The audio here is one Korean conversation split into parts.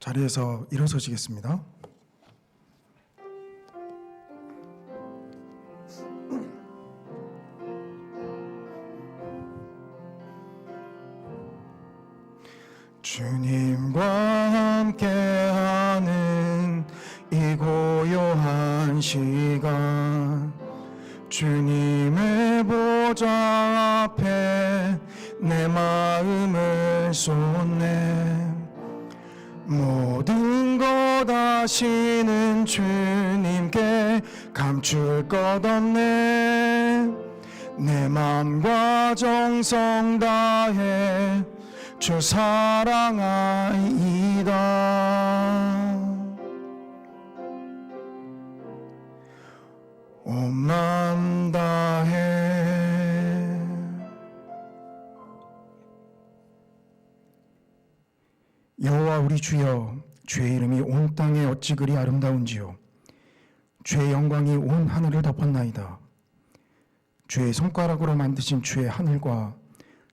자리에서 일어서시겠습니다. 주님과 함께하는 이 고요한 시간, 주님의 보좌 앞에 내 마음을 쏟네. 모든 것 아시는 주님께 감출 것 없네. 내 마음과 정성 다해 주 사랑하이다. 온 마음 다해. 여호와 우리 주여, 주의 이름이 온 땅에 어찌 그리 아름다운지요. 주의 영광이 온 하늘을 덮었나이다. 주의 손가락으로 만드신 주의 하늘과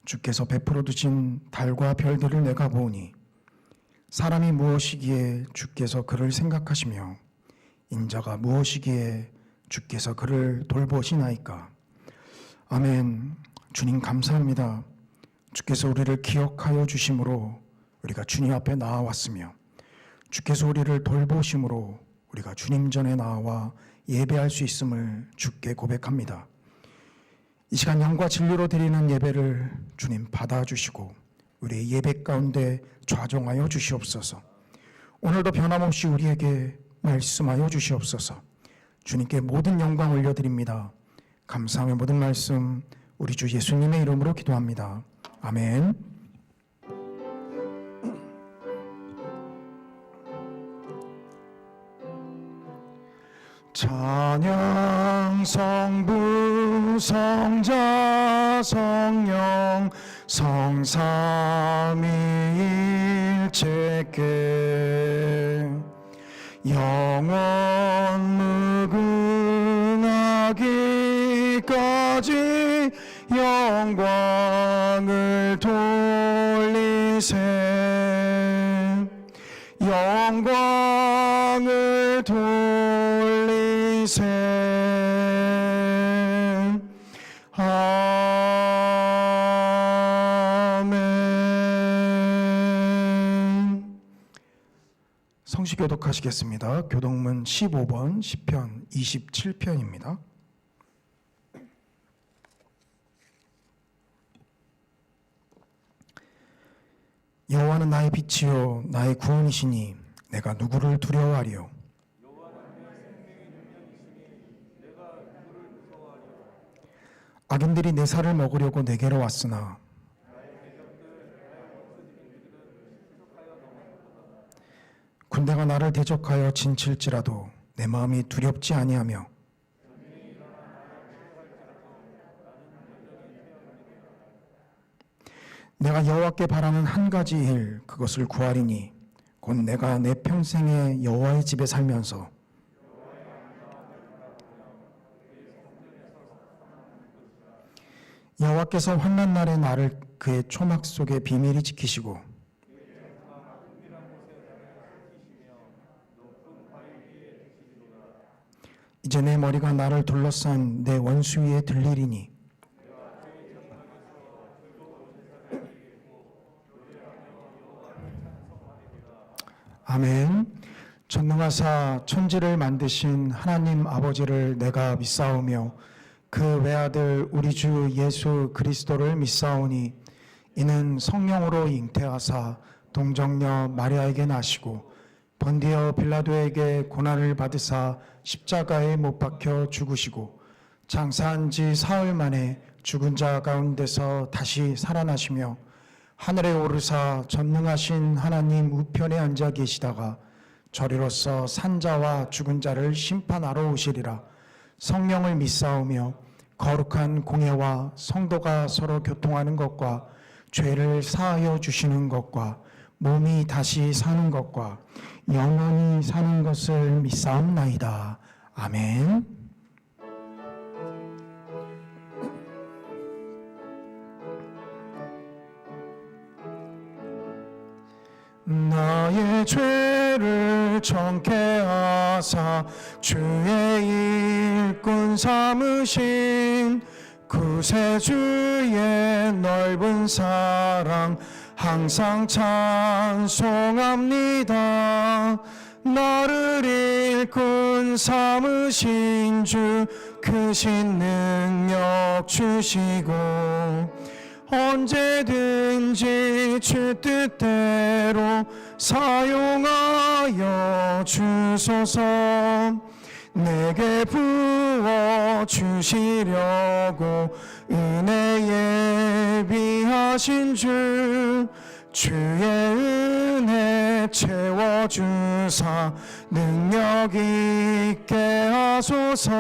주께서 베풀어 두신 달과 별들을 내가 보오니, 사람이 무엇이기에 주께서 그를 생각하시며 인자가 무엇이기에 주께서 그를 돌보시나이까. 아멘. 주님 감사합니다. 주께서 우리를 기억하여 주심으로 우리가 주님 앞에 나아왔으며, 주께서 우리를 돌보심으로 우리가 주님 전에 나와 예배할 수 있음을 주께 고백합니다. 이 시간 영과 진리로 드리는 예배를 주님 받아주시고 우리의 예배 가운데 좌정하여 주시옵소서. 오늘도 변함없이 우리에게 말씀하여 주시옵소서. 주님께 모든 영광 올려드립니다. 감사하며 모든 말씀 우리 주 예수님의 이름으로 기도합니다. 아멘. 찬양 성부 성자 성령 성삼위일체께 영원 무궁하기까지 영광을 돌리세. 영광을 돌리세. 아멘. 성시 교독하시겠습니다. 교독문 15번 시편 27편입니다. 여호와는 나의 빛이요 나의 구원이시니 내가 누구를 두려워하리요. 악인들이 내 살을 먹으려고 내게로 왔으나 군대가 나를 대적하여 진칠지라도 내 마음이 두렵지 아니하며 내가 여호와께 바라는 한 가지 일, 그것을 구하리니 곧 내가 내 평생에 여호와의 집에 살면서 여호와께서 환난 날에 나를 그의 초막 속에 비밀히 지키시고 이제 내 머리가 나를 둘러싼 내 원수 위에 들리리니 아멘. 전능하사 천지를 만드신 하나님 아버지를 내가 믿사오며 그 외아들 우리 주 예수 그리스도를 믿사오니 이는 성령으로 잉태하사 동정녀 마리아에게 나시고 본디어 빌라도에게 고난을 받으사 십자가에 못 박혀 죽으시고 장사한 지 사흘 만에 죽은 자 가운데서 다시 살아나시며 하늘에 오르사 전능하신 하나님 우편에 앉아 계시다가 저리로서 산자와 죽은 자를 심판하러 오시리라. 성령을 믿사오며 거룩한 공예와 성도가 서로 교통하는 것과 죄를 사하여 주시는 것과 몸이 다시 사는 것과 영원히 사는 것을 믿사옵나이다. 아멘. 나의 죄를 정케 하사 주의 일꾼 삼으신 구세주의 넓은 사랑 항상 찬송합니다. 나를 일꾼 삼으신 주 크신 능력 주시고 언제든지 주 뜻대로 사용하여 주소서. 내게 부어 주시려고 은혜 예비하신 주 주의 은혜 채워주사 능력 있게 하소서.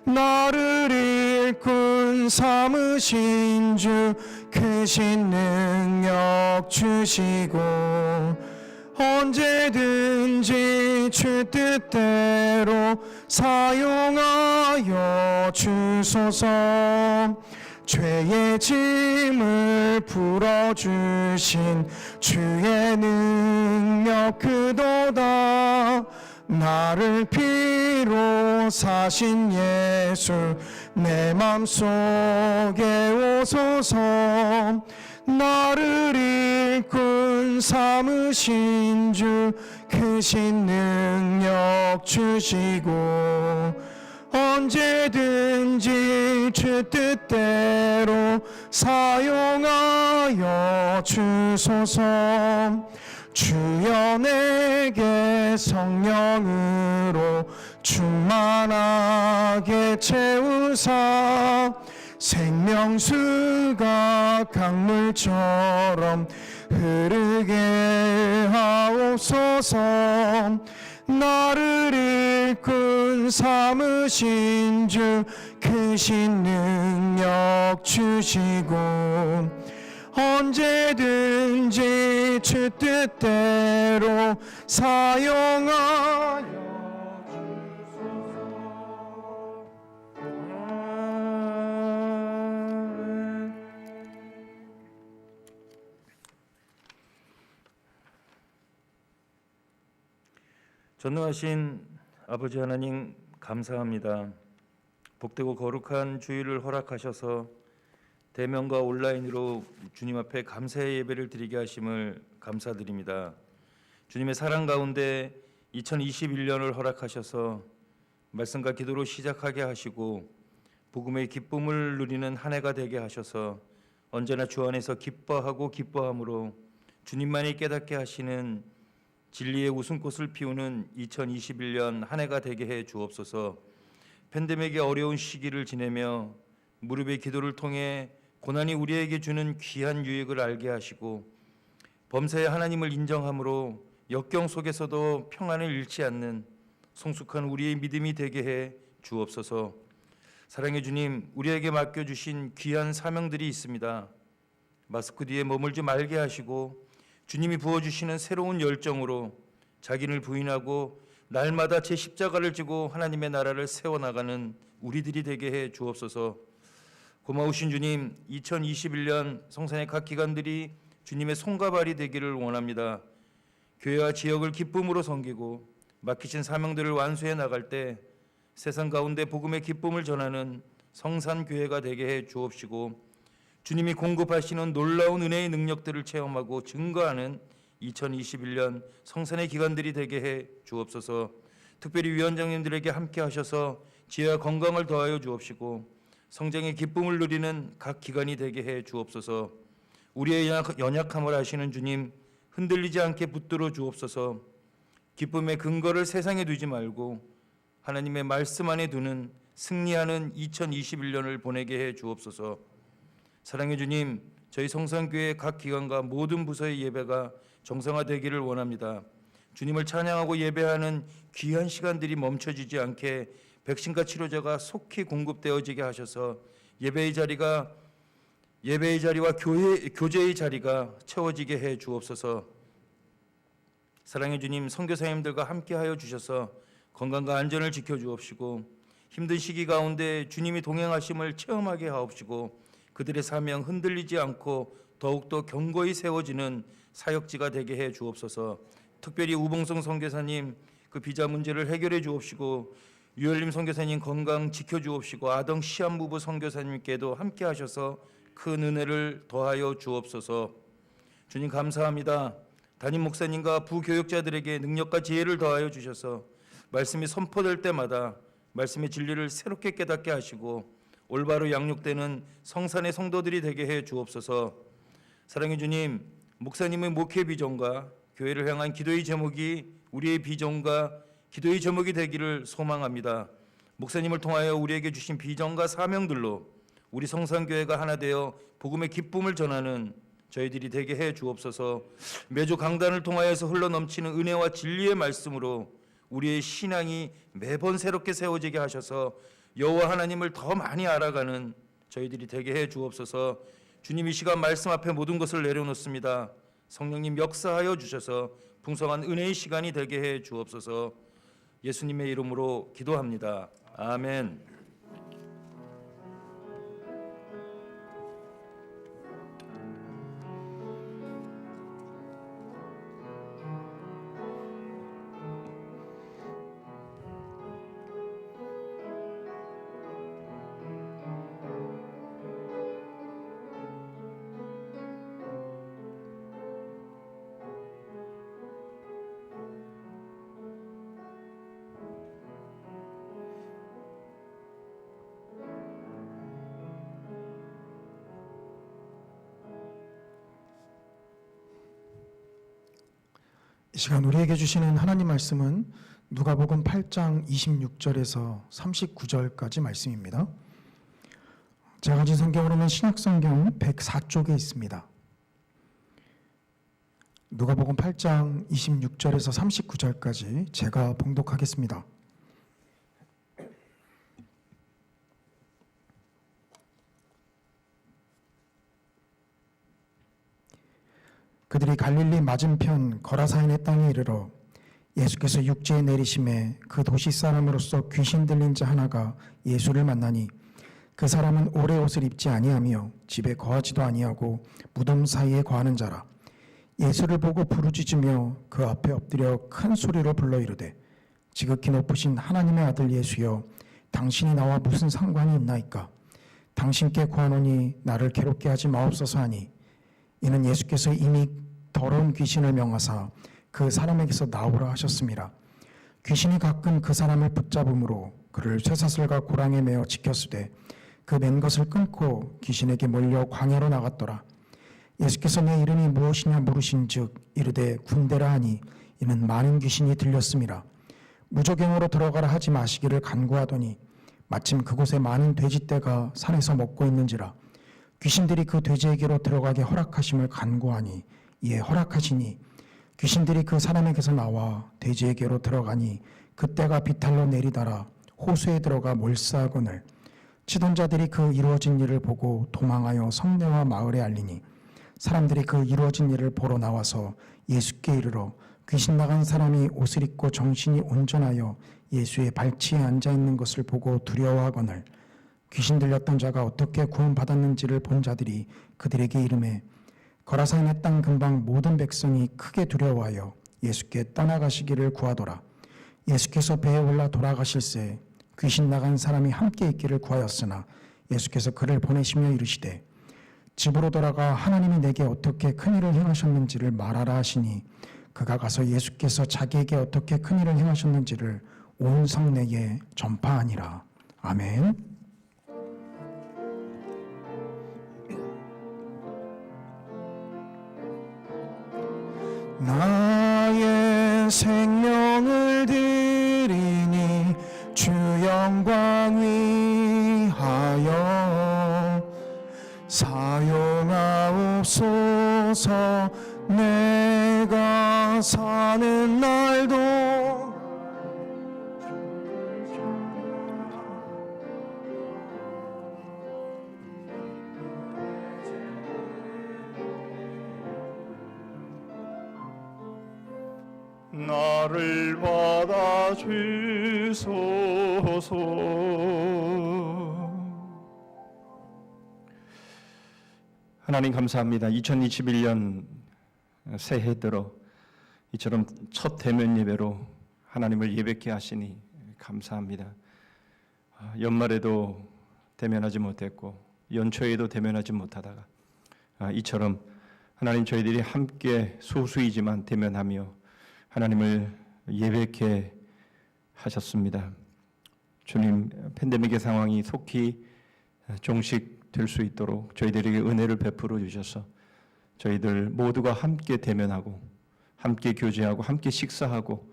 나를 일꾼 삼으신 주 크신 능력 주시고 언제든지 주 뜻대로 사용하여 주소서. 죄의 짐을 풀어주신 주의 능력 크도다. 나를 피로 사신 예수 내 맘속에 오소서. 나를 일꾼 삼으신 주 크신 능력 주시고 언제든지 주 뜻대로 사용하여 주소서. 주여 내게 성령으로 충만하게 채우사 생명수가 강물처럼 흐르게 하옵소서. 나를 일꾼 삼으신 주 크신 능력 주시고 언제든지 주 뜻대로 사용하여 주소서. 전능하신 아버지 하나님 감사합니다. 복되고 거룩한 주일을 허락하셔서 대면과 온라인으로 주님 앞에 감사의 예배를 드리게 하심을 감사드립니다. 주님의 사랑 가운데 2021년을 허락하셔서 말씀과 기도로 시작하게 하시고 복음의 기쁨을 누리는 한 해가 되게 하셔서 언제나 주 안에서 기뻐하고 기뻐함으로 주님만이 깨닫게 하시는 진리의 웃음꽃을 피우는 2021년 한 해가 되게 해 주옵소서. 팬데믹의 어려운 시기를 지내며 무릎의 기도를 통해 고난이 우리에게 주는 귀한 유익을 알게 하시고 범사의 하나님을 인정함으로 역경 속에서도 평안을 잃지 않는 성숙한 우리의 믿음이 되게 해 주옵소서. 사랑의 주님, 우리에게 맡겨주신 귀한 사명들이 있습니다. 마스크 뒤에 머물지 말게 하시고 주님이 부어주시는 새로운 열정으로 자기를 부인하고 날마다 제 십자가를 지고 하나님의 나라를 세워나가는 우리들이 되게 해 주옵소서. 고마우신 주님, 2021년 성산의 각 기관들이 주님의 손과 발이 되기를 원합니다. 교회와 지역을 기쁨으로 섬기고 맡기신 사명들을 완수해 나갈 때 세상 가운데 복음의 기쁨을 전하는 성산교회가 되게 해 주옵시고 주님이 공급하시는 놀라운 은혜의 능력들을 체험하고 증거하는 2021년 성산의 기관들이 되게 해 주옵소서. 특별히 위원장님들에게 함께 하셔서 지혜와 건강을 더하여 주옵시고 성장의 기쁨을 누리는 각 기관이 되게 해 주옵소서. 우리의 연약함을 아시는 주님, 흔들리지 않게 붙들어 주옵소서. 기쁨의 근거를 세상에 두지 말고 하나님의 말씀 안에 두는 승리하는 2021년을 보내게 해 주옵소서. 사랑의 주님, 저희 성산교회 각 기관과 모든 부서의 예배가 정상화되기를 원합니다. 주님을 찬양하고 예배하는 귀한 시간들이 멈춰지지 않게 백신과 치료제가 속히 공급되어지게 하셔서 예배의 자리와 교제의 자리가 채워지게 해 주옵소서. 사랑의 주님, 선교사님들과 함께하여 주셔서 건강과 안전을 지켜주옵시고 힘든 시기 가운데 주님이 동행하심을 체험하게 하옵시고 그들의 사명 흔들리지 않고 더욱더 견고히 세워지는 사역지가 되게 해 주옵소서. 특별히 우봉성 선교사님 그 비자 문제를 해결해 주옵시고, 유열림 선교사님 건강 지켜 주옵시고, 아동 시한부부 선교사님께도 함께 하셔서 큰 은혜를 더하여 주옵소서. 주님 감사합니다. 담임 목사님과 부교역자들에게 능력과 지혜를 더하여 주셔서 말씀이 선포될 때마다 말씀의 진리를 새롭게 깨닫게 하시고 올바로 양육되는 성산의 성도들이 되게 해 주옵소서. 사랑의 주님, 목사님의 목회 비전과 교회를 향한 기도의 제목이 우리의 비전과 기도의 제목이 되기를 소망합니다. 목사님을 통하여 우리에게 주신 비전과 사명들로 우리 성산교회가 하나 되어 복음의 기쁨을 전하는 저희들이 되게 해 주옵소서. 매주 강단을 통하여서 흘러넘치는 은혜와 진리의 말씀으로 우리의 신앙이 매번 새롭게 세워지게 하셔서 여호와 하나님을 더 많이 알아가는 저희들이 되게 해 주옵소서. 주님, 이 시간 말씀 앞에 모든 것을 내려놓습니다. 성령님 역사하여 주셔서 풍성한 은혜의 시간이 되게 해 주옵소서. 예수님의 이름으로 기도합니다. 아멘. 이 시간 우리에게 주시는 하나님 말씀은 누가복음 8장 26절에서 39절까지 말씀입니다. 제가 가진 성경으로는 신약성경 104쪽에 있습니다. 누가복음 8장 26절에서 39절까지 제가 봉독하겠습니다. 그들이 갈릴리 맞은편 거라사인의 땅에 이르러 예수께서 육지에 내리심에 그 도시 사람으로서 귀신 들린 자 하나가 예수를 만나니 그 사람은 오래 옷을 입지 아니하며 집에 거하지도 아니하고 무덤 사이에 거하는 자라. 예수를 보고 부르짖으며 그 앞에 엎드려 큰 소리로 불러 이르되 지극히 높으신 하나님의 아들 예수여, 당신이 나와 무슨 상관이 있나이까? 당신께 구하노니 나를 괴롭게 하지 마옵소서 하니, 이는 예수께서 이미 더러운 귀신을 명하사 그 사람에게서 나오라 하셨습니다. 귀신이 가끔 그 사람을 붙잡음으로 그를 쇠사슬과 고랑에 매어 지켰으되 그 맨 것을 끊고 귀신에게 몰려 광야로 나갔더라. 예수께서 내 이름이 무엇이냐 물으신즉 이르되 군대라 하니 이는 많은 귀신이 들렸음이라. 무조갱으로 들어가라 하지 마시기를 간구하더니 마침 그곳에 많은 돼지떼가 산에서 먹고 있는지라. 귀신들이 그 돼지에게로 들어가게 허락하심을 간구하니 이에 허락하시니 귀신들이 그 사람에게서 나와 돼지에게로 들어가니 그때가 비탈로 내리다라 호수에 들어가 몰사하거늘. 치던 자들이 그 이루어진 일을 보고 도망하여 성내와 마을에 알리니 사람들이 그 이루어진 일을 보러 나와서 예수께 이르러 귀신 나간 사람이 옷을 입고 정신이 온전하여 예수의 발치에 앉아 있는 것을 보고 두려워하거늘. 귀신 들렸던 자가 어떻게 구원받았는지를 본 자들이 그들에게 이르매 거라사인의 땅 근방 모든 백성이 크게 두려워하여 예수께 떠나가시기를 구하더라. 예수께서 배에 올라 돌아가실새 귀신 나간 사람이 함께 있기를 구하였으나 예수께서 그를 보내시며 이르시되 집으로 돌아가 하나님이 내게 어떻게 큰일을 행하셨는지를 말하라 하시니 그가 가서 예수께서 자기에게 어떻게 큰일을 행하셨는지를 온 성내에 전파하니라. 아멘. 나의 생명을 드리니 주 영광 위하여 사용하옵소서. 내가 사는 날도 나를 받아 주소서. 하나님 감사합니다. 2021년 새해 들어 이처럼 첫 대면 예배로 하나님을 예배케 하시니 감사합니다. 연말에도 대면하지 못했고 연초에도 대면하지 못하다가 이처럼 하나님 저희들이 함께 소수이지만 대면하며 하나님을 예배케 하셨습니다. 주님, 팬데믹의 상황이 속히 종식될 수 있도록 저희들에게 은혜를 베풀어 주셔서 저희들 모두가 함께 대면하고 함께 교제하고 함께 식사하고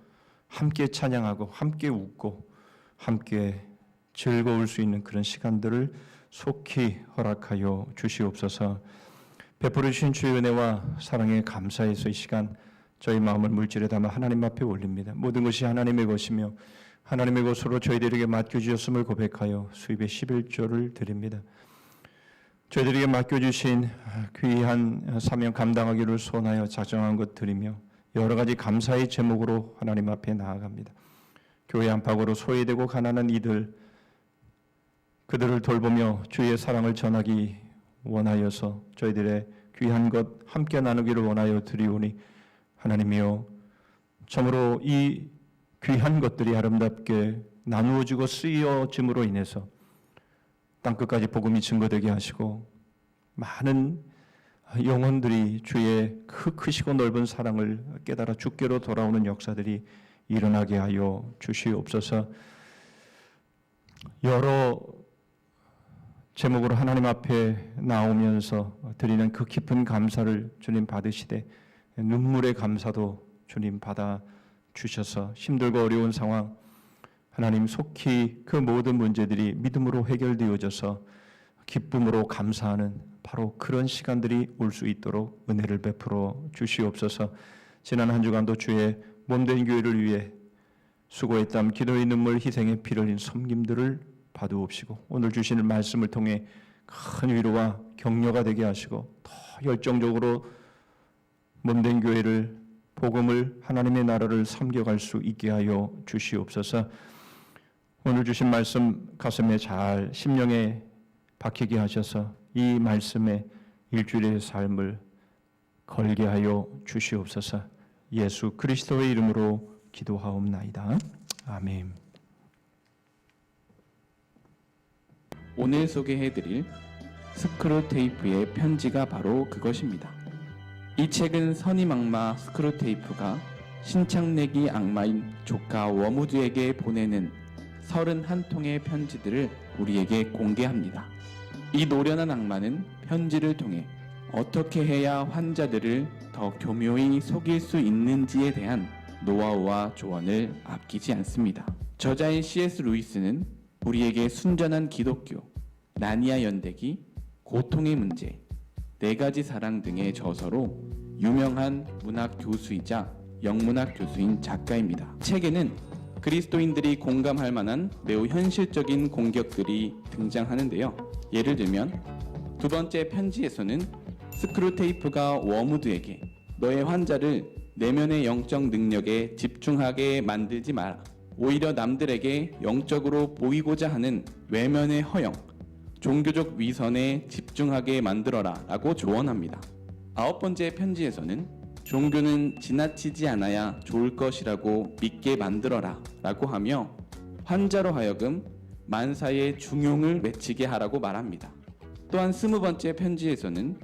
함께 찬양하고 함께 웃고 함께 즐거울 수 있는 그런 시간들을 속히 허락하여 주시옵소서. 베풀어 주신 주의 은혜와 사랑에 감사해서 이 시간 저희 마음을 물질에 담아 하나님 앞에 올립니다. 모든 것이 하나님의 것이며 하나님의 것으로 저희들에게 맡겨주셨음을 고백하여 수입의 11조를 드립니다. 저희들에게 맡겨주신 귀한 사명 감당하기를 소원하여 작정한 것 드리며 여러 가지 감사의 제목으로 하나님 앞에 나아갑니다. 교회 안팎으로 소외되고 가난한 이들, 그들을 돌보며 주의 사랑을 전하기 원하여서 저희들의 귀한 것 함께 나누기를 원하여 드리오니 하나님이여, 참으로 이 귀한 것들이 아름답게 나누어지고 쓰여짐으로 인해서 땅끝까지 복음이 증거되게 하시고 많은 영혼들이 주의 크시고 넓은 사랑을 깨달아 주께로 돌아오는 역사들이 일어나게 하여 주시옵소서. 여러 제목으로 하나님 앞에 나오면서 드리는 그 깊은 감사를 주님 받으시되 눈물의 감사도 주님 받아 주셔서 힘들고 어려운 상황 하나님 속히 그 모든 문제들이 믿음으로 해결되어져서 기쁨으로 감사하는 바로 그런 시간들이 올 수 있도록 은혜를 베풀어 주시옵소서. 지난 한 주간도 주의 몸된 교회를 위해 수고의 땀, 기도의 눈물, 희생의 피를 흘린 섬김들을 받으옵시고 오늘 주시는 말씀을 통해 큰 위로와 격려가 되게 하시고 더 열정적으로 몸된 교회를, 복음을, 하나님의 나라를 섬겨갈 수 있게 하여 주시옵소서. 오늘 주신 말씀 가슴에 잘 심령에 박히게 하셔서 이 말씀에 일주일의 삶을 걸게 하여 주시옵소서. 예수 그리스도의 이름으로 기도하옵나이다. 아멘. 오늘 소개해드릴 스크루테이프의 편지가 바로 그것입니다. 이 책은 선임 악마 스크루테이프가 신창내기 악마인 조카 워무드에게 보내는 31통의 편지들을 우리에게 공개합니다. 이 노련한 악마는 편지를 통해 어떻게 해야 환자들을 더 교묘히 속일 수 있는지에 대한 노하우와 조언을 아끼지 않습니다. 저자인 C.S. 루이스는 우리에게 순전한 기독교, 나니아 연대기, 고통의 문제, 4가지 사랑 등의 저서로 유명한 문학 교수이자 영문학 교수인 작가입니다. 책에는 그리스도인들이 공감할 만한 매우 현실적인 공격들이 등장하는데요. 예를 들면 두 번째 편지에서는 스크루테이프가 워무드에게 너의 환자를 내면의 영적 능력에 집중하게 만들지 마라. 오히려 남들에게 영적으로 보이고자 하는 외면의 허영, 종교적 위선에 집중하게 만들어라 라고 조언합니다. 9번째 편지에서는 종교는 지나치지 않아야 좋을 것이라고 믿게 만들어라 라고 하며 환자로 하여금 만사의 중용을 외치게 하라고 말합니다. 또한 20번째 편지에서는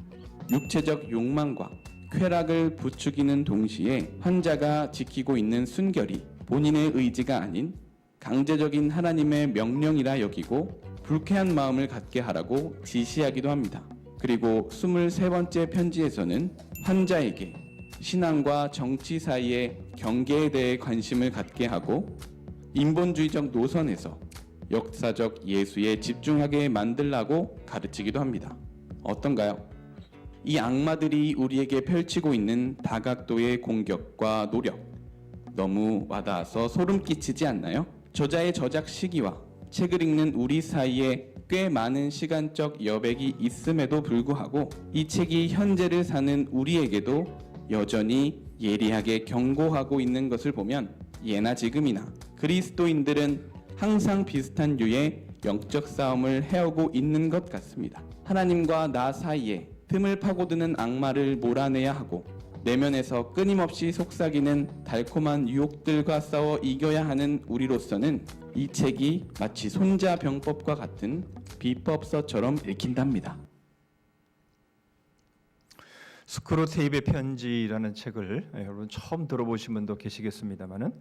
육체적 욕망과 쾌락을 부추기는 동시에 환자가 지키고 있는 순결이 본인의 의지가 아닌 강제적인 하나님의 명령이라 여기고 불쾌한 마음을 갖게 하라고 지시하기도 합니다. 그리고 23번째 편지에서는 환자에게 신앙과 정치 사이의 경계에 대해 관심을 갖게 하고 인본주의적 노선에서 역사적 예수에 집중하게 만들라고 가르치기도 합니다. 어떤가요? 이 악마들이 우리에게 펼치고 있는 다각도의 공격과 노력, 너무 와닿아서 소름 끼치지 않나요? 저자의 저작 시기와 책을 읽는 우리 사이에 꽤 많은 시간적 여백이 있음에도 불구하고 이 책이 현재를 사는 우리에게도 여전히 예리하게 경고하고 있는 것을 보면 예나 지금이나 그리스도인들은 항상 비슷한 류의 영적 싸움을 해오고 있는 것 같습니다. 하나님과 나 사이에 틈을 파고드는 악마를 몰아내야 하고 내면에서 끊임없이 속삭이는 달콤한 유혹들과 싸워 이겨야 하는 우리로서는 이 책이 마치 손자병법과 같은 비법서처럼 읽힌답니다. 스크루테이프의 편지라는 책을 여러분 처음 들어보신 분도 계시겠습니다만은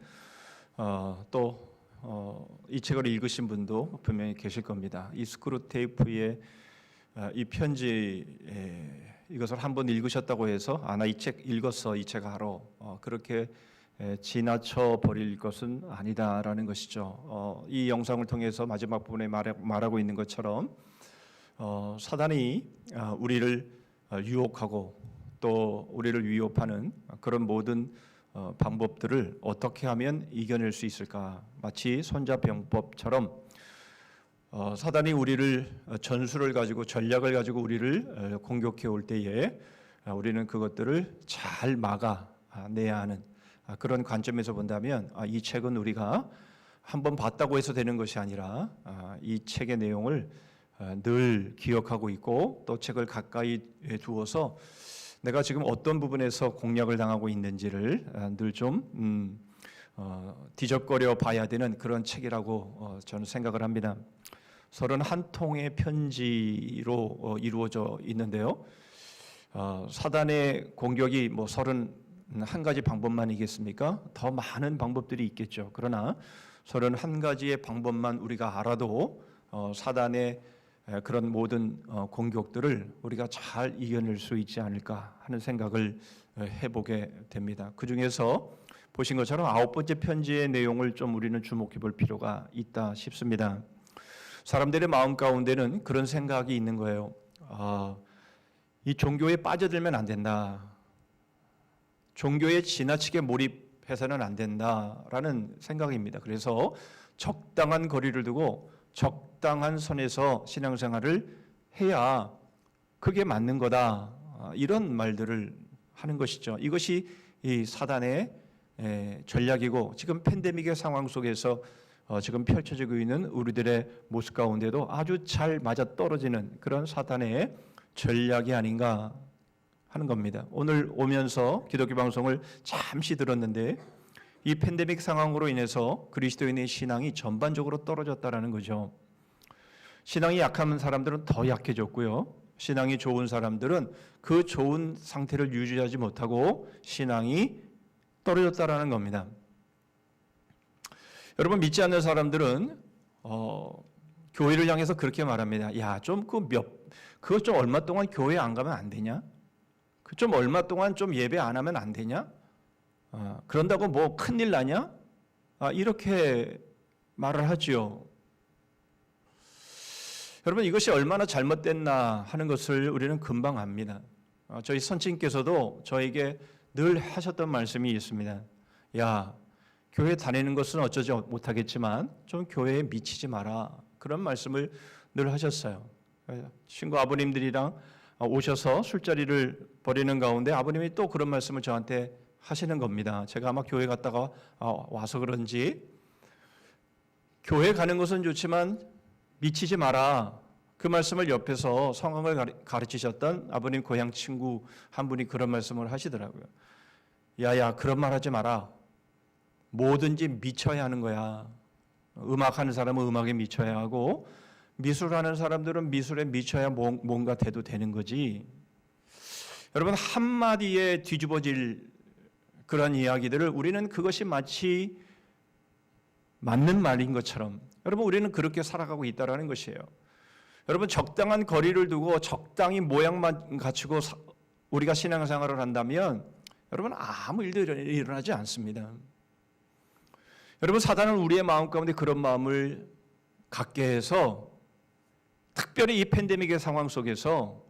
이 책을 읽으신 분도 분명히 계실 겁니다. 이 스크루테이프의 이 편지 이것을 한번 읽으셨다고 해서 나 이 책 읽었어 이 책 알아 그렇게 지나쳐 버릴 것은 아니다라는 것이죠. 이 영상을 통해서 마지막 부분에 말하고 있는 것처럼 사단이 우리를 유혹하고 또 우리를 위협하는 그런 모든 방법들을 어떻게 하면 이겨낼 수 있을까? 마치 손자병법처럼 사단이 우리를 전술을 가지고 전략을 가지고 우리를 공격해 올 때에 우리는 그것들을 잘 막아내야 하는 그런 관점에서 본다면 이 책은 우리가 한번 봤다고 해서 되는 것이 아니라 이 책의 내용을 늘 기억하고 있고 또 책을 가까이 두어서 내가 지금 어떤 부분에서 공략을 당하고 있는지를 늘 좀 뒤적거려 봐야 되는 그런 책이라고 저는 생각을 합니다. 31통의 편지로 이루어져 있는데요. 사단의 공격이 뭐 31가지 방법만이겠습니까? 더 많은 방법들이 있겠죠. 그러나 31가지의 방법만 우리가 알아도 사단의 그런 모든 공격들을 우리가 잘 이겨낼 수 있지 않을까 하는 생각을 해보게 됩니다. 그 중에서 보신 것처럼 9번째 편지의 내용을 좀 우리는 주목해 볼 필요가 있다 싶습니다. 사람들의 마음 가운데는 그런 생각이 있는 거예요. 이 종교에 빠져들면 안 된다. 종교에 지나치게 몰입해서는 안 된다라는 생각입니다. 그래서 적당한 거리를 두고 적당한 선에서 신앙생활을 해야 그게 맞는 거다. 이런 말들을 하는 것이죠. 이것이 이 사단의 전략이고 지금 팬데믹의 상황 속에서 지금 펼쳐지고 있는 우리들의 모습 가운데도 아주 잘 맞아떨어지는 그런 사단의 전략이 아닌가 하는 겁니다. 오늘 오면서 기독교 방송을 잠시 들었는데 이 팬데믹 상황으로 인해서 그리스도인의 신앙이 전반적으로 떨어졌다라는 거죠. 신앙이 약한 사람들은 더 약해졌고요. 신앙이 좋은 사람들은 그 좋은 상태를 유지하지 못하고 신앙이 떨어졌다라는 겁니다. 여러분 믿지 않는 사람들은 교회를 향해서 그렇게 말합니다. 야, 그거 좀 얼마 동안 교회 안 가면 안 되냐? 그 좀 얼마 동안 좀 예배 안 하면 안 되냐? 그런다고 뭐 큰일 나냐? 이렇게 말을 하지요. 여러분 이것이 얼마나 잘못됐나 하는 것을 우리는 금방 압니다. 저희 선친께서도 저에게 늘 하셨던 말씀이 있습니다. 야, 교회 다니는 것은 어쩌지 못하겠지만 좀 교회에 미치지 마라. 그런 말씀을 늘 하셨어요. 친구 아버님들이랑 오셔서 술자리를 벌이는 가운데 아버님이 또 그런 말씀을 저한테 하시는 겁니다. 제가 아마 교회 갔다가 와서 그런지 교회 가는 것은 좋지만 미치지 마라. 그 말씀을 옆에서 성경을 가르치셨던 아버님 고향 친구 한 분이 그런 말씀을 하시더라고요. 야야, 그런 말 하지 마라. 뭐든지 미쳐야 하는 거야. 음악하는 사람은 음악에 미쳐야 하고 미술하는 사람들은 미술에 미쳐야 뭔가 돼도 되는 거지. 여러분 한마디에 뒤집어질 그런 이야기들을 우리는 그것이 마치 맞는 말인 것처럼 여러분 우리는 그렇게 살아가고 있다는 것이에요. 여러분 적당한 거리를 두고 적당히 모양만 갖추고 우리가 신앙생활을 한다면 여러분 아무 일도 일어나지 않습니다. 여러분 사단은 우리의 마음 가운데 그런 마음을 갖게 해서 특별히 이 팬데믹의 상황 속에서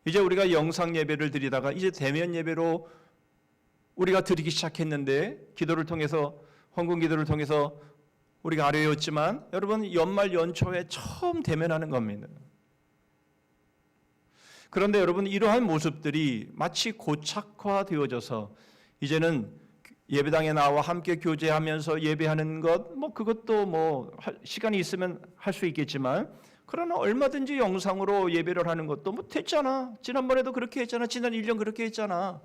이제 우리가 영상 예배를 드리다가 이제 대면 예배로 우리가 드리기 시작했는데 기도를 통해서 헌금 기도를 통해서 우리가 아뢰었지만 여러분 연말 연초에 처음 대면하는 겁니다. 그런데 여러분 이러한 모습들이 마치 고착화되어져서 이제는 예배당에 나와 함께 교제하면서 예배하는 것 그것도 시간이 있으면 할 수 있겠지만 그러나 얼마든지 영상으로 예배를 하는 것도 뭐 됐잖아. 지난번에도 그렇게 했잖아. 지난 1년 그렇게 했잖아.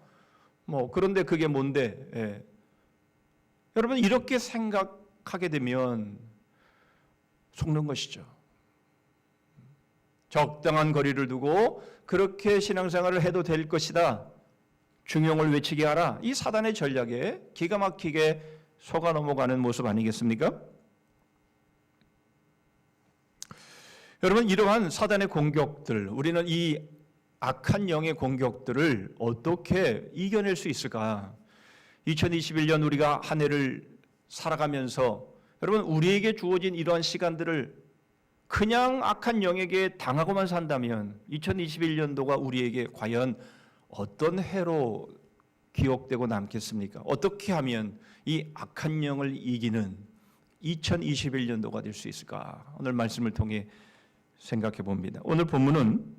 뭐 그런데 그게 뭔데? 예. 여러분 이렇게 생각하게 되면 속는 것이죠. 적당한 거리를 두고 그렇게 신앙생활을 해도 될 것이다. 중용을 외치게 하라. 이 사단의 전략에 기가 막히게 속아 넘어가는 모습 아니겠습니까? 여러분 이러한 사단의 공격들, 우리는 이 악한 영의 공격들을 어떻게 이겨낼 수 있을까? 2021년 우리가 한 해를 살아가면서 여러분 우리에게 주어진 이러한 시간들을 그냥 악한 영에게 당하고만 산다면 2021년도가 우리에게 과연 어떤 해로 기억되고 남겠습니까? 어떻게 하면 이 악한 영을 이기는 2021년도가 될 수 있을까? 오늘 말씀을 통해 생각해 봅니다. 오늘 본문은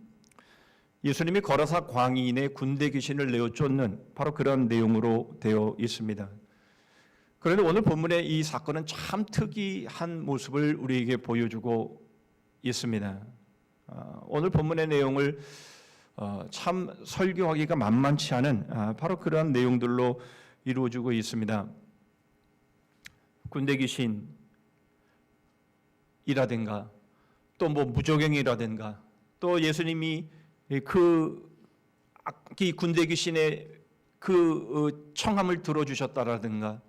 예수님이 거라사 광인의 군대 귀신을 내어 쫓는 바로 그런 내용으로 되어 있습니다. 그런데 오늘 본문의 이 사건은 참 특이한 모습을 우리에게 보여주고 있습니다. 오늘 본문의 내용을 참 설교하기가 만만치 않은 바로 그러한 내용들로 이루어지고 있습니다. 군대 귀신이라든가 또 뭐 무적행이라든가 또 예수님이 이 군대 귀신의 그 청함을 들어주셨다라든가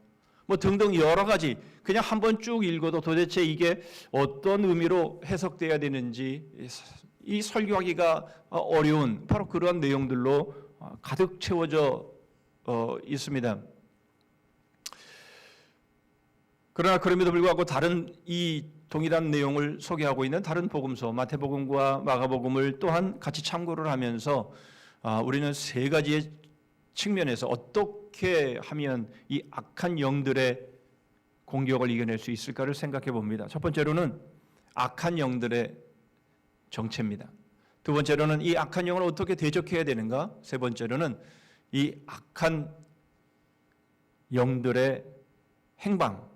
뭐 등등 여러 가지 그냥 한번 쭉 읽어도 도대체 이게 어떤 의미로 해석돼야 되는지 이 설교하기가 어려운 바로 그러한 내용들로 가득 채워져 있습니다. 그러나 그럼에도 불구하고 다른 이 동일한 내용을 소개하고 있는 다른 복음서 마태복음과 마가복음을 또한 같이 참고를 하면서 우리는 세 가지의 측면에서 어떻게 하면 이 악한 영들의 공격을 이겨낼 수 있을까를 생각해 봅니다. 첫 번째로는 악한 영들의 정체입니다. 두 번째로는 이 악한 영을 어떻게 대적해야 되는가? 세 번째로는 이 악한 영들의 행방,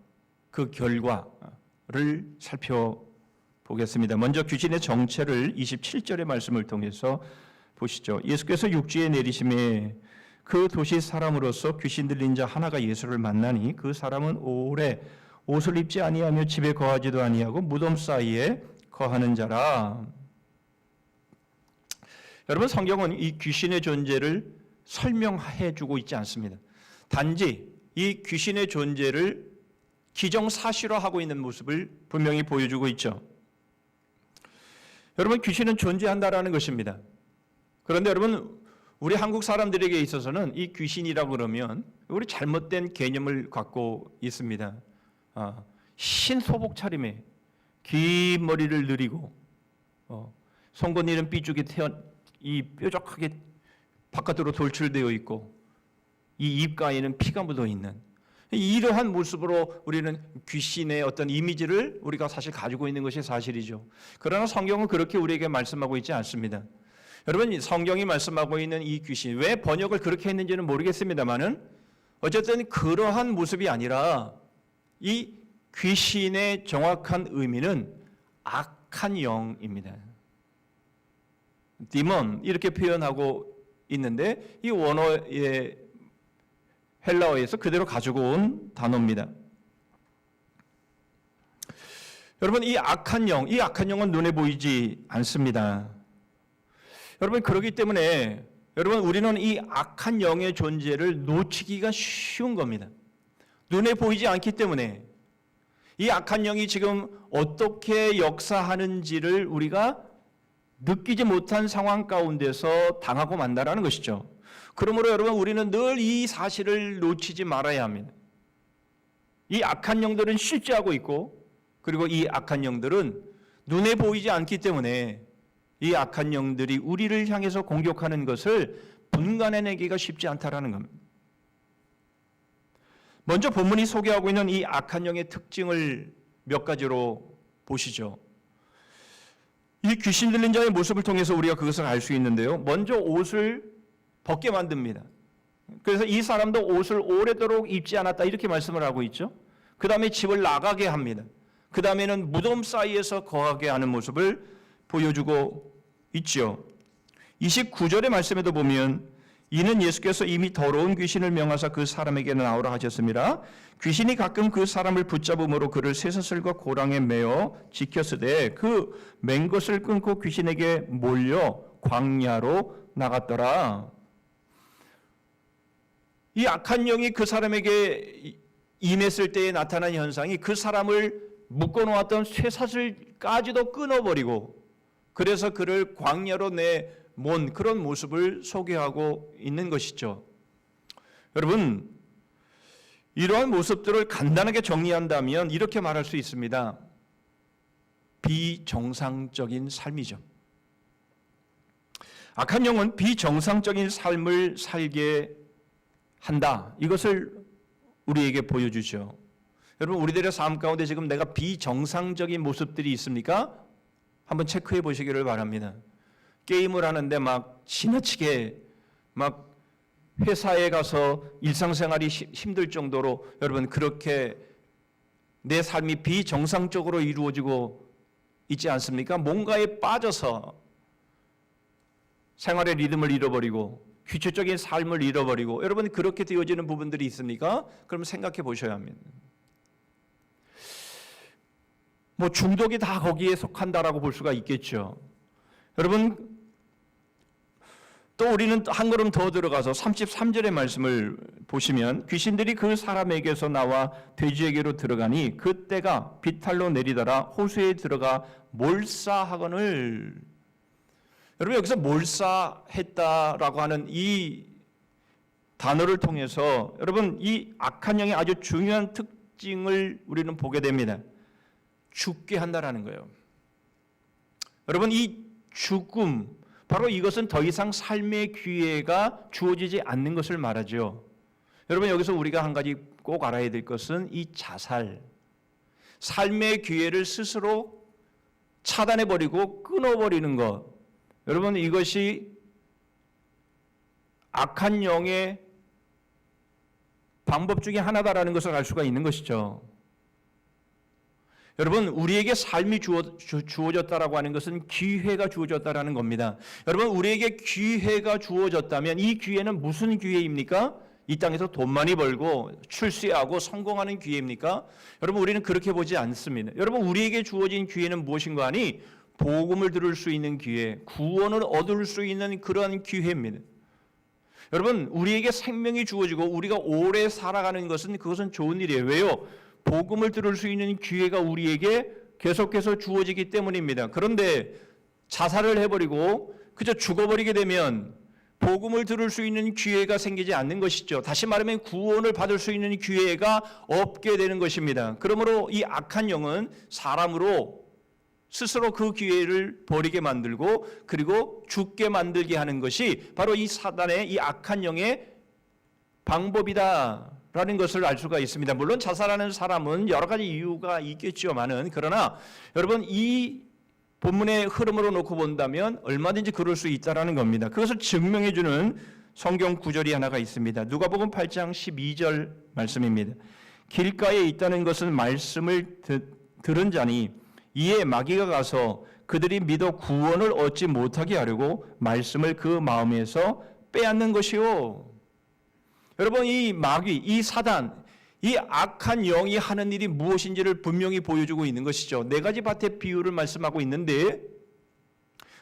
그 결과를 살펴보겠습니다. 먼저 귀신의 정체를 27절의 말씀을 통해서 보시죠. 예수께서 육지에 내리심에 그 도시 사람으로서 귀신 들린 자 하나가 예수를 만나니 그 사람은 오래 옷을 입지 아니하며 집에 거하지도 아니하고 무덤 사이에 거하는 자라. 여러분 성경은 이 귀신의 존재를 설명해 주고 있지 않습니다. 단지 이 귀신의 존재를 기정사실화하고 있는 모습을 분명히 보여주고 있죠. 여러분 귀신은 존재한다라는 것입니다. 그런데 여러분 우리 한국 사람들에게 있어서는 이 귀신이라고 그러면 우리 잘못된 개념을 갖고 있습니다. 흰 소복 차림에 긴 머리를 늘이고 송곳니는 삐죽이 이 뾰족하게 바깥으로 돌출되어 있고 이 입가에는 피가 묻어 있는 이러한 모습으로 우리는 귀신의 어떤 이미지를 우리가 사실 가지고 있는 것이 사실이죠. 그러나 성경은 그렇게 우리에게 말씀하고 있지 않습니다. 여러분 성경이 말씀하고 있는 이 귀신 왜 번역을 그렇게 했는지는 모르겠습니다만은 어쨌든 그러한 모습이 아니라 이 귀신의 정확한 의미는 악한 영입니다. 디몬 이렇게 표현하고 있는데 이 원어의 헬라어에서 그대로 가지고 온 단어입니다. 여러분 이 악한 영은 눈에 보이지 않습니다. 여러분 그렇기 때문에 여러분 우리는 이 악한 영의 존재를 놓치기가 쉬운 겁니다. 눈에 보이지 않기 때문에 이 악한 영이 지금 어떻게 역사하는지를 우리가 느끼지 못한 상황 가운데서 당하고 만다라는 것이죠. 그러므로 여러분 우리는 늘 이 사실을 놓치지 말아야 합니다. 이 악한 영들은 실제하고 있고 그리고 이 악한 영들은 눈에 보이지 않기 때문에 이 악한 영들이 우리를 향해서 공격하는 것을 분간해내기가 쉽지 않다라는 겁니다. 먼저 본문이 소개하고 있는 이 악한 영의 특징을 몇 가지로 보시죠. 이 귀신 들린 자의 모습을 통해서 우리가 그것을 알 수 있는데요. 먼저 옷을 벗게 만듭니다. 그래서 이 사람도 옷을 오래도록 입지 않았다 이렇게 말씀을 하고 있죠. 그 다음에 집을 나가게 합니다. 그 다음에는 무덤 사이에서 거하게 하는 모습을 보여주고 있죠. 29절의 말씀에도 보면 이는 예수께서 이미 더러운 귀신을 명하사 그 사람에게 나오라 하셨습니다. 귀신이 가끔 그 사람을 붙잡음으로 그를 쇠사슬과 고랑에 매어 지켰으되 그 맨 것을 끊고 귀신에게 몰려 광야로 나갔더라. 이 악한 영이 그 사람에게 임했을 때에 나타난 현상이 그 사람을 묶어놓았던 쇠사슬까지도 끊어버리고 그래서 그를 광야로 내몬 그런 모습을 소개하고 있는 것이죠. 여러분, 이러한 모습들을 간단하게 정리한다면 이렇게 말할 수 있습니다. 비정상적인 삶이죠. 악한 영은 비정상적인 삶을 살게 한다. 이것을 우리에게 보여주죠. 여러분, 우리들의 삶 가운데 지금 내가 비정상적인 모습들이 있습니까? 한번 체크해 보시기를 바랍니다. 게임을 하는데 막 지나치게 막 회사에 가서 일상생활이 힘들 정도로 여러분 그렇게 내 삶이 비정상적으로 이루어지고 있지 않습니까? 뭔가에 빠져서 생활의 리듬을 잃어버리고 규칙적인 삶을 잃어버리고 여러분 그렇게 되어지는 부분들이 있습니까? 그럼 생각해 보셔야 합니다. 뭐 중독이 다 거기에 속한다라고 볼 수가 있겠죠. 여러분 또 우리는 한 걸음 더 들어가서 33절의 말씀을 보시면 귀신들이 그 사람에게서 나와 돼지에게로 들어가니 그때가 비탈로 내리더라 호수에 들어가 몰사하거늘. 여러분 여기서 몰사했다라고 하는 이 단어를 통해서 여러분 이 악한 영의 아주 중요한 특징을 우리는 보게 됩니다. 죽게 한다라는 거예요. 여러분 이 죽음 바로 이것은 더 이상 삶의 기회가 주어지지 않는 것을 말하죠. 여러분 여기서 우리가 한 가지 꼭 알아야 될 것은 이 자살, 삶의 기회를 스스로 차단해버리고 끊어버리는 것. 여러분 이것이 악한 영의 방법 중에 하나다라는 것을 알 수가 있는 것이죠. 여러분 우리에게 삶이 주어졌다라고 하는 것은 기회가 주어졌다라는 겁니다. 여러분 우리에게 기회가 주어졌다면 이 기회는 무슨 기회입니까? 이 땅에서 돈 많이 벌고 출세하고 성공하는 기회입니까? 여러분 우리는 그렇게 보지 않습니다. 여러분 우리에게 주어진 기회는 무엇인가 하니 복음을 들을 수 있는 기회, 구원을 얻을 수 있는 그러한 기회입니다. 여러분 우리에게 생명이 주어지고 우리가 오래 살아가는 것은 그것은 좋은 일이에요. 왜요? 복음을 들을 수 있는 기회가 우리에게 계속해서 주어지기 때문입니다. 그런데 자살을 해버리고 그저 죽어버리게 되면 복음을 들을 수 있는 기회가 생기지 않는 것이죠. 다시 말하면 구원을 받을 수 있는 기회가 없게 되는 것입니다. 그러므로 이 악한 영은 사람으로 스스로 그 기회를 버리게 만들고 그리고 죽게 만들게 하는 것이 바로 이 사단의 이 악한 영의 방법이다라는 것을 알 수가 있습니다. 물론 자살하는 사람은 여러 가지 이유가 있겠지만은 그러나 여러분 이 본문의 흐름으로 놓고 본다면 얼마든지 그럴 수 있다라는 겁니다. 그것을 증명해 주는 성경 구절이 하나가 있습니다. 누가복음 8장 12절 말씀입니다. 길가에 있다는 것은 말씀을 들은 자니 이에 마귀가 가서 그들이 믿어 구원을 얻지 못하게 하려고 말씀을 그 마음에서 빼앗는 것이요. 여러분 이 마귀, 이 사단, 이 악한 영이 하는 일이 무엇인지를 분명히 보여주고 있는 것이죠. 네 가지 밭의 비유를 말씀하고 있는데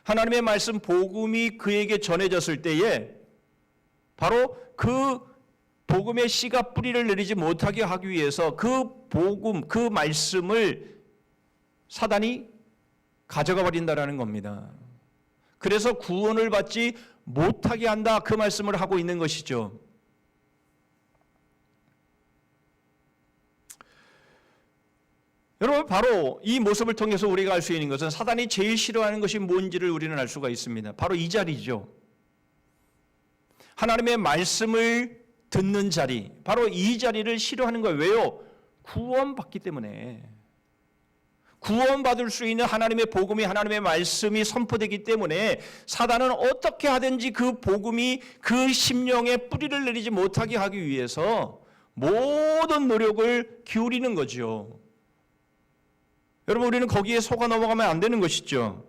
하나님의 말씀 복음이 그에게 전해졌을 때에 바로 그 복음의 씨가 뿌리를 내리지 못하게 하기 위해서 그 복음, 그 말씀을 사단이 가져가 버린다라는 겁니다. 그래서 구원을 받지 못하게 한다 그 말씀을 하고 있는 것이죠. 여러분 바로 이 모습을 통해서 우리가 알 수 있는 것은 사단이 제일 싫어하는 것이 뭔지를 우리는 알 수가 있습니다. 바로 이 자리죠. 하나님의 말씀을 듣는 자리, 바로 이 자리를 싫어하는 거예요. 왜요? 구원받기 때문에. 구원받을 수 있는 하나님의 복음이 하나님의 말씀이 선포되기 때문에 사단은 어떻게 하든지 그 복음이 그 심령에 뿌리를 내리지 못하게 하기 위해서 모든 노력을 기울이는 거죠. 여러분 우리는 거기에 속아 넘어가면 안 되는 것이죠.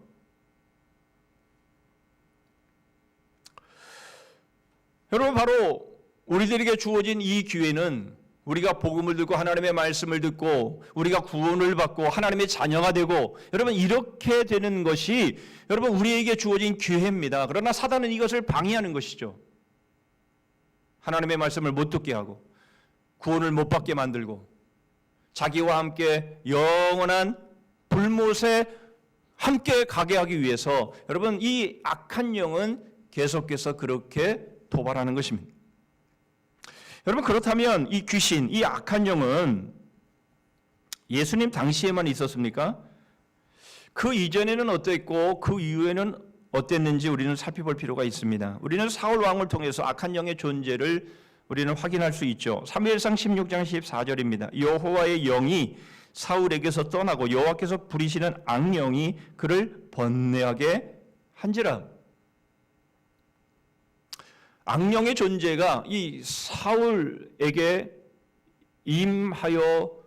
여러분, 바로 우리들에게 주어진 이 기회는 우리가 복음을 듣고 하나님의 말씀을 듣고 우리가 구원을 받고 하나님의 자녀가 되고 여러분 이렇게 되는 것이 여러분 우리에게 주어진 기회입니다. 그러나 사단은 이것을 방해하는 것이죠. 하나님의 말씀을 못 듣게 하고 구원을 못 받게 만들고 자기와 함께 영원한 불못에 함께 가게 하기 위해서 여러분 이 악한 영은 계속해서 그렇게 도발하는 것입니다. 여러분, 그렇다면 이 귀신, 이 악한 영은 예수님 당시에만 있었습니까? 그 이전에는 어땠고 그 이후에는 어땠는지 우리는 살펴볼 필요가 있습니다. 우리는 사울 왕을 통해서 악한 영의 존재를 우리는 확인할 수 있죠. 사무엘상 16장 14절입니다. 여호와의 영이 사울에게서 떠나고 여호와께서 부리시는 악령이 그를 번뇌하게 한지라. 악령의 존재가 이 사울에게 임하여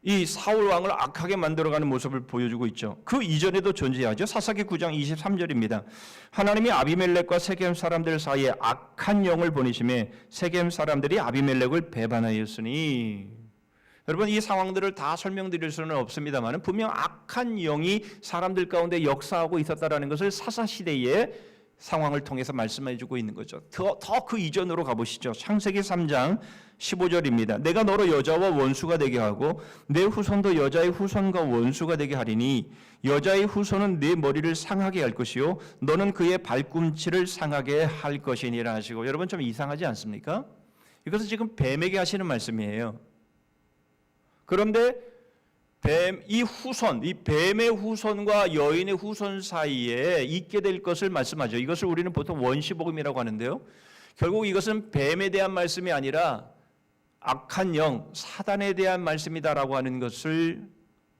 이 사울 왕을 악하게 만들어가는 모습을 보여주고 있죠. 그 이전에도 존재하죠. 사사기 9장 23절입니다. 하나님이 아비멜렉과 세겜 사람들 사이에 악한 영을 보내심에 세겜 사람들이 아비멜렉을 배반하였으니. 여러분, 이 상황들을 다 설명드릴 수는 없습니다만 분명 악한 영이 사람들 가운데 역사하고 있었다는 것을 사사시대에 상황을 통해서 말씀해주고 있는 거죠. 더 그 이전으로 가보시죠. 창세기 3장 15절입니다. 내가 너로 여자와 원수가 되게 하고 내 후손도 여자의 후손과 원수가 되게 하리니 여자의 후손은 내 머리를 상하게 할 것이요 너는 그의 발꿈치를 상하게 할 것이니라 하시고. 여러분 좀 이상하지 않습니까? 이것은 지금 뱀에게 하시는 말씀이에요. 그런데 이 후손, 이 뱀의 후손과 여인의 후손 사이에 있게 될 것을 말씀하죠. 이것을 우리는 보통 원시복음이라고 하는데요. 결국 이것은 뱀에 대한 말씀이 아니라 악한 영, 사단에 대한 말씀이다라고 하는 것을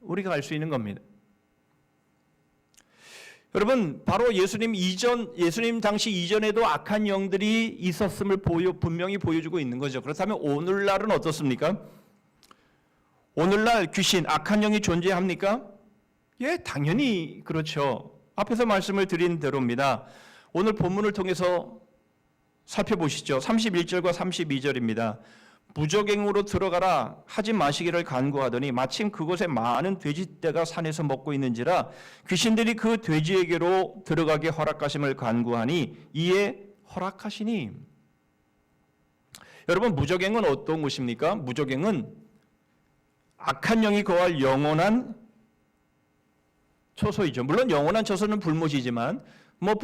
우리가 알 수 있는 겁니다. 여러분, 바로 예수님 당시 이전에도 악한 영들이 있었음을 분명히 보여주고 있는 거죠. 그렇다면 오늘날은 어떻습니까? 오늘날 귀신, 악한 영이 존재합니까? 예, 당연히 그렇죠. 앞에서 말씀을 드린 대로입니다. 오늘 본문을 통해서 살펴보시죠. 31절과 32절입니다. 무적행으로 들어가라 하지 마시기를 간구하더니 마침 그곳에 많은 돼지떼가 산에서 먹고 있는지라 귀신들이 그 돼지에게로 들어가게 허락하심을 간구하니 이에 허락하시니. 여러분, 무적행은 어떤 것입니까? 무적행은 악한 영이 거할 영원한 처소이죠. 물론 영원한 처소는 불못이지만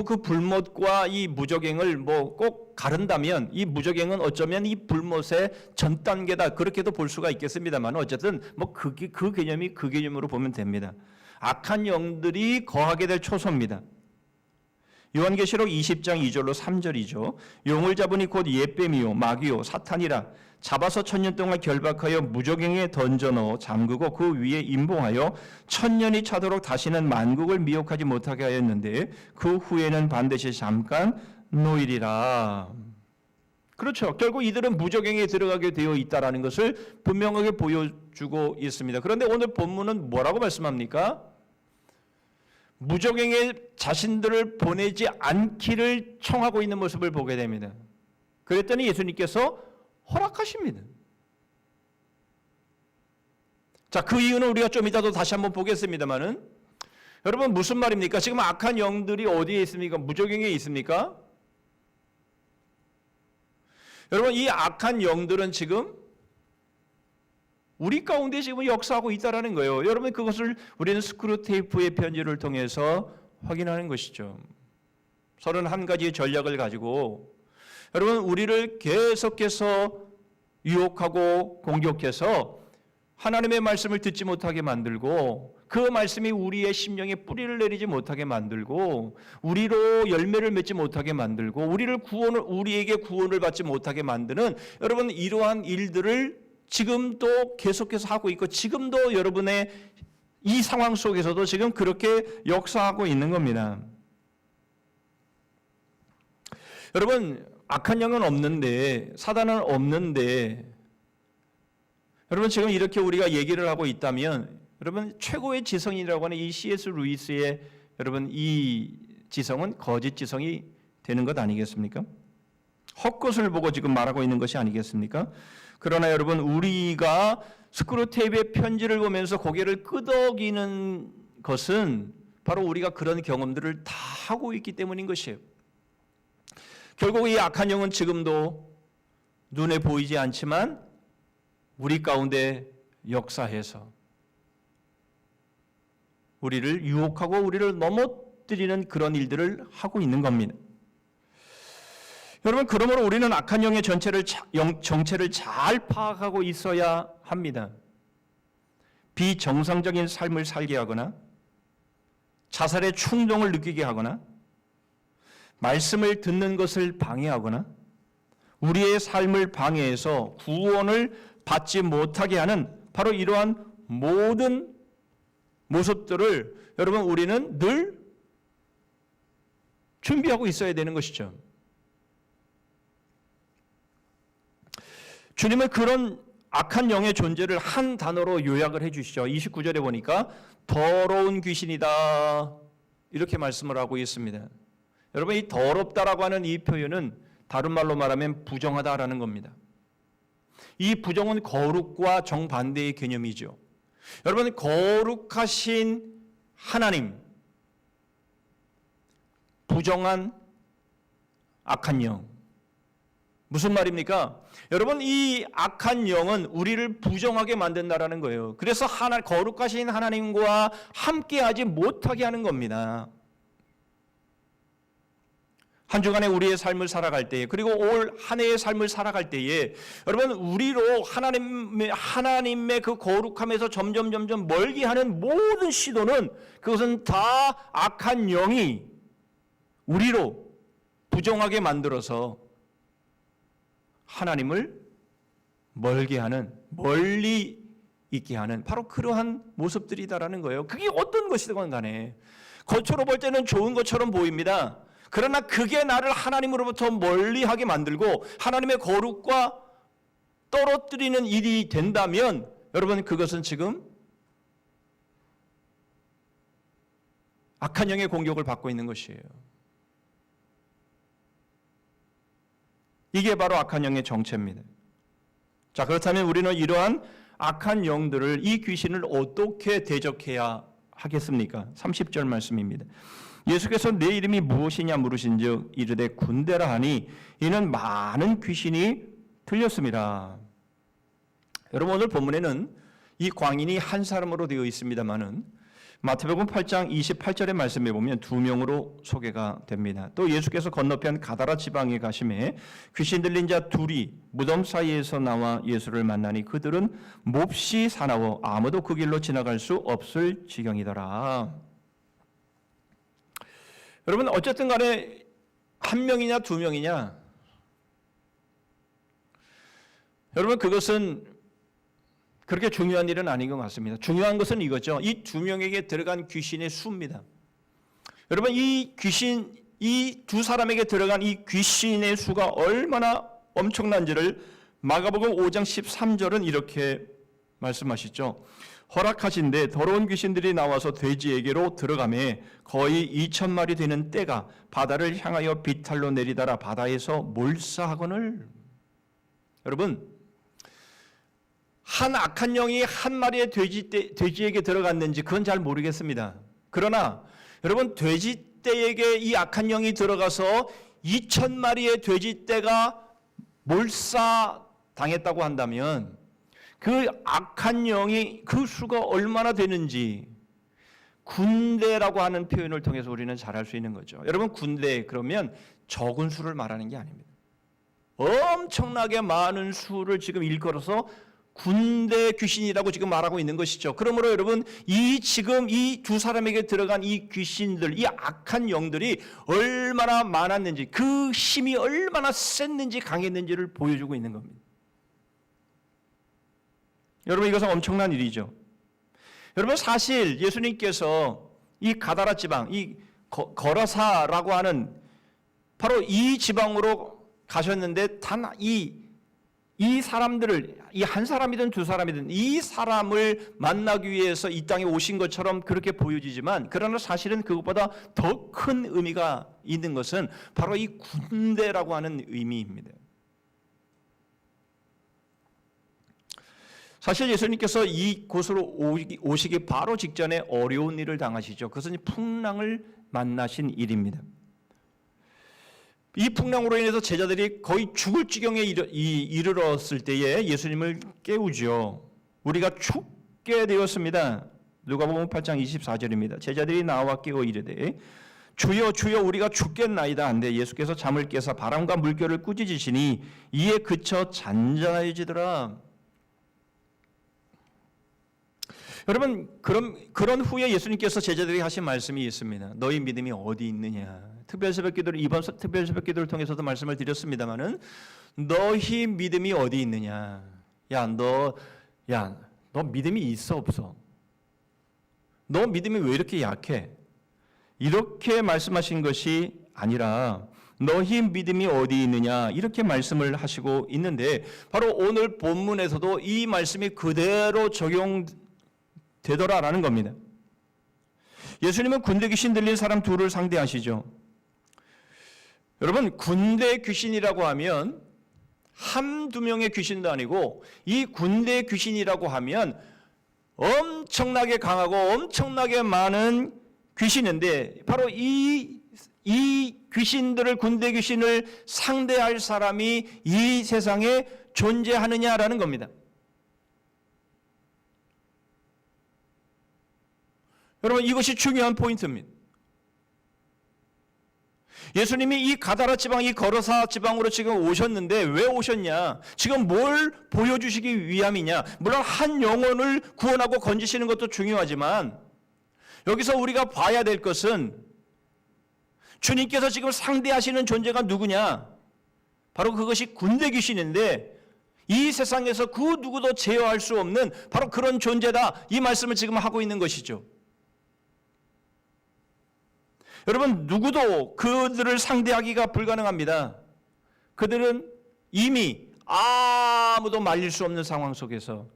그 불못과 이 무적행을 꼭 가른다면 이 무적행은 어쩌면 이 불못의 전 단계다 그렇게도 볼 수가 있겠습니다만 어쨌든 그 개념이 그 개념으로 보면 됩니다. 악한 영들이 거하게 될 초소입니다. 요한계시록 20장 2절로 3절이죠. 용을 잡으니 곧 옛뱀이요 마귀요 사탄이라 잡아서 1000년 동안 결박하여 무적행에 던져넣어 잠그고 그 위에 임봉하여 1000년이 차도록 다시는 만국을 미혹하지 못하게 하였는데 그 후에는 반드시 잠깐 노일이라. 그렇죠. 결국 이들은 무적행에 들어가게 되어 있다는 것을 분명하게 보여주고 있습니다. 그런데 오늘 본문은 뭐라고 말씀합니까? 무적행에 자신들을 보내지 않기를 청하고 있는 모습을 보게 됩니다. 그랬더니 예수님께서 허락하십니다. 자, 그 이유는 우리가 좀 이따도 다시 한번 보겠습니다만은 여러분 무슨 말입니까? 지금 악한 영들이 어디에 있습니까? 무적행에 있습니까? 여러분 이 악한 영들은 지금 우리 가운데 지금 역사하고 있다라는 거예요. 여러분 그것을 우리는 스크루테이프의 편지를 통해서 확인하는 것이죠. 31가지의 전략을 가지고 여러분 우리를 계속해서 유혹하고 공격해서 하나님의 말씀을 듣지 못하게 만들고 그 말씀이 우리의 심령에 뿌리를 내리지 못하게 만들고 우리로 열매를 맺지 못하게 만들고 우리에게 구원을 받지 못하게 만드는 여러분 이러한 일들을 지금도 계속해서 하고 있고 지금도 여러분의 이 상황 속에서도 지금 그렇게 역사하고 있는 겁니다. 여러분 악한 영은 없는데 사단은 없는데 여러분 지금 이렇게 우리가 얘기를 하고 있다면 여러분 최고의 지성이라고 하는 이 C.S. 루이스의 여러분 이 지성은 거짓 지성이 되는 것 아니겠습니까? 헛것을 보고 지금 말하고 있는 것이 아니겠습니까? 그러나 여러분, 우리가 스크루테이프의 편지를 보면서 고개를 끄덕이는 것은 바로 우리가 그런 경험들을 다 하고 있기 때문인 것이에요. 결국 이 악한 영은 지금도 눈에 보이지 않지만 우리 가운데 역사해서 우리를 유혹하고 우리를 넘어뜨리는 그런 일들을 하고 있는 겁니다. 여러분, 그러므로 우리는 악한 영의 정체를 잘 파악하고 있어야 합니다. 비정상적인 삶을 살게 하거나 자살의 충동을 느끼게 하거나 말씀을 듣는 것을 방해하거나 우리의 삶을 방해해서 구원을 받지 못하게 하는 바로 이러한 모든 모습들을 여러분, 우리는 늘 준비하고 있어야 되는 것이죠. 주님은 그런 악한 영의 존재를 한 단어로 요약을 해 주시죠. 29절에 보니까 더러운 귀신이다 이렇게 말씀을 하고 있습니다. 여러분, 이 더럽다라고 하는 이 표현은 다른 말로 말하면 부정하다라는 겁니다. 이 부정은 거룩과 정반대의 개념이죠. 여러분, 거룩하신 하나님, 부정한 악한 영. 무슨 말입니까? 여러분, 이 악한 영은 우리를 부정하게 만든다라는 거예요. 그래서 거룩하신 하나님과 함께하지 못하게 하는 겁니다. 한 주간의 우리의 삶을 살아갈 때에, 그리고 올 한 해의 삶을 살아갈 때에 여러분, 우리로 하나님의 그 거룩함에서 점점 멀게 하는 모든 시도는 그것은 다 악한 영이 우리로 부정하게 만들어서 하나님을 멀게 하는, 멀리 있게 하는 바로 그러한 모습들이다라는 거예요. 그게 어떤 것이든 간에 겉으로 볼 때는 좋은 것처럼 보입니다. 그러나 그게 나를 하나님으로부터 멀리하게 만들고 하나님의 거룩과 떨어뜨리는 일이 된다면 여러분, 그것은 지금 악한 영의 공격을 받고 있는 것이에요. 이게 바로 악한 영의 정체입니다. 자, 그렇다면 우리는 이러한 악한 영들을, 이 귀신을 어떻게 대적해야 하겠습니까? 30절 말씀입니다. 예수께서 내 이름이 무엇이냐 물으신즉 이르되 군대라 하니 이는 많은 귀신이 들렸습니다. 여러분, 오늘 본문에는 이 광인이 한 사람으로 되어 있습니다만은 마태복음 8장 28절의 말씀에 보면 2명으로 소개가 됩니다. 또 예수께서 건너편 가다라 지방에 가심에 귀신 들린 자 둘이 무덤 사이에서 나와 예수를 만나니 그들은 몹시 사나워 아무도 그 길로 지나갈 수 없을 지경이더라. 여러분, 어쨌든 간에 한 명이냐 두 명이냐, 여러분, 그것은 그렇게 중요한 일은 아닌 것 같습니다. 중요한 것은 이거죠. 이 두 명에게 들어간 귀신의 수입니다. 여러분, 이 두 사람에게 들어간 이 귀신의 수가 얼마나 엄청난지를 마가복음 5장 13절은 이렇게 말씀하시죠. 허락하신데 더러운 귀신들이 나와서 돼지에게로 들어가매 거의 2,000마리 되는 떼가 바다를 향하여 비탈로 내리다라 바다에서 몰사하거늘. 여러분, 한 악한 영이 한 마리의 돼지에게 들어갔는지 그건 잘 모르겠습니다. 그러나 여러분, 돼지떼에게 이 악한 영이 들어가서 2,000마리의 돼지떼가 몰사당했다고 한다면 그 악한 영이 그 수가 얼마나 되는지 군대라고 하는 표현을 통해서 우리는 잘 알 수 있는 거죠. 여러분, 군대 그러면 적은 수를 말하는 게 아닙니다. 엄청나게 많은 수를 지금 일컬어서 군대 귀신이라고 지금 말하고 있는 것이죠. 그러므로 여러분, 지금 이 두 사람에게 들어간 이 귀신들, 이 악한 영들이 얼마나 많았는지, 그 힘이 얼마나 셌는지 강했는지를 보여주고 있는 겁니다. 여러분, 이것은 엄청난 일이죠. 여러분, 사실 예수님께서 이 가다라 지방, 이 거라사라고 하는 바로 이 지방으로 가셨는데 단 이 이 사람들을, 이 한 사람이든 두 사람이든 이 사람을 만나기 위해서 이 땅에 오신 것처럼 그렇게 보여지지만, 그러나 사실은 그것보다 더 큰 의미가 있는 것은 바로 이 군대라고 하는 의미입니다. 사실 예수님께서 이곳으로 오시기 바로 직전에 어려운 일을 당하시죠. 그것은 풍랑을 만나신 일입니다. 이 풍랑으로 인해서 제자들이 거의 죽을 지경에 이르렀을 때에 예수님을 깨우죠. 우리가 죽게 되었습니다. 누가복음 8장 24절입니다. 제자들이 나와 깨워 이르되 주여 주여 우리가 죽겠나이다 한데 예수께서 잠을 깨사 바람과 물결을 꾸짖으시니 이에 그쳐 잔잔해지더라. 여러분, 그런 후에 예수님께서 제자들에게 하신 말씀이 있습니다. 너희 믿음이 어디 있느냐. 특별새벽기도를, 이번 특별새벽기도를 통해서도 말씀을 드렸습니다마는 너희 믿음이 어디 있느냐. 너 믿음이 있어 없어? 너 믿음이 왜 이렇게 약해? 이렇게 말씀하신 것이 아니라 너희 믿음이 어디 있느냐 이렇게 말씀을 하시고 있는데, 바로 오늘 본문에서도 이 말씀이 그대로 적용되더라라는 겁니다. 예수님은 군대 귀신 들린 사람 둘을 상대하시죠. 여러분, 군대 귀신이라고 하면 한두 명의 귀신도 아니고, 이 군대 귀신이라고 하면 엄청나게 강하고 엄청나게 많은 귀신인데, 바로 이 귀신들을, 군대 귀신을 상대할 사람이 이 세상에 존재하느냐라는 겁니다. 여러분, 이것이 중요한 포인트입니다. 예수님이 이 가다라 지방, 이 거라사 지방으로 지금 오셨는데 왜 오셨냐? 지금 뭘 보여주시기 위함이냐? 물론 한 영혼을 구원하고 건지시는 것도 중요하지만, 여기서 우리가 봐야 될 것은 주님께서 지금 상대하시는 존재가 누구냐? 바로 그것이 군대 귀신인데, 이 세상에서 그 누구도 제어할 수 없는 바로 그런 존재다. 이 말씀을 지금 하고 있는 것이죠. 여러분, 누구도 그들을 상대하기가 불가능합니다. 그들은 이미 아무도 말릴 수 없는 상황 속에서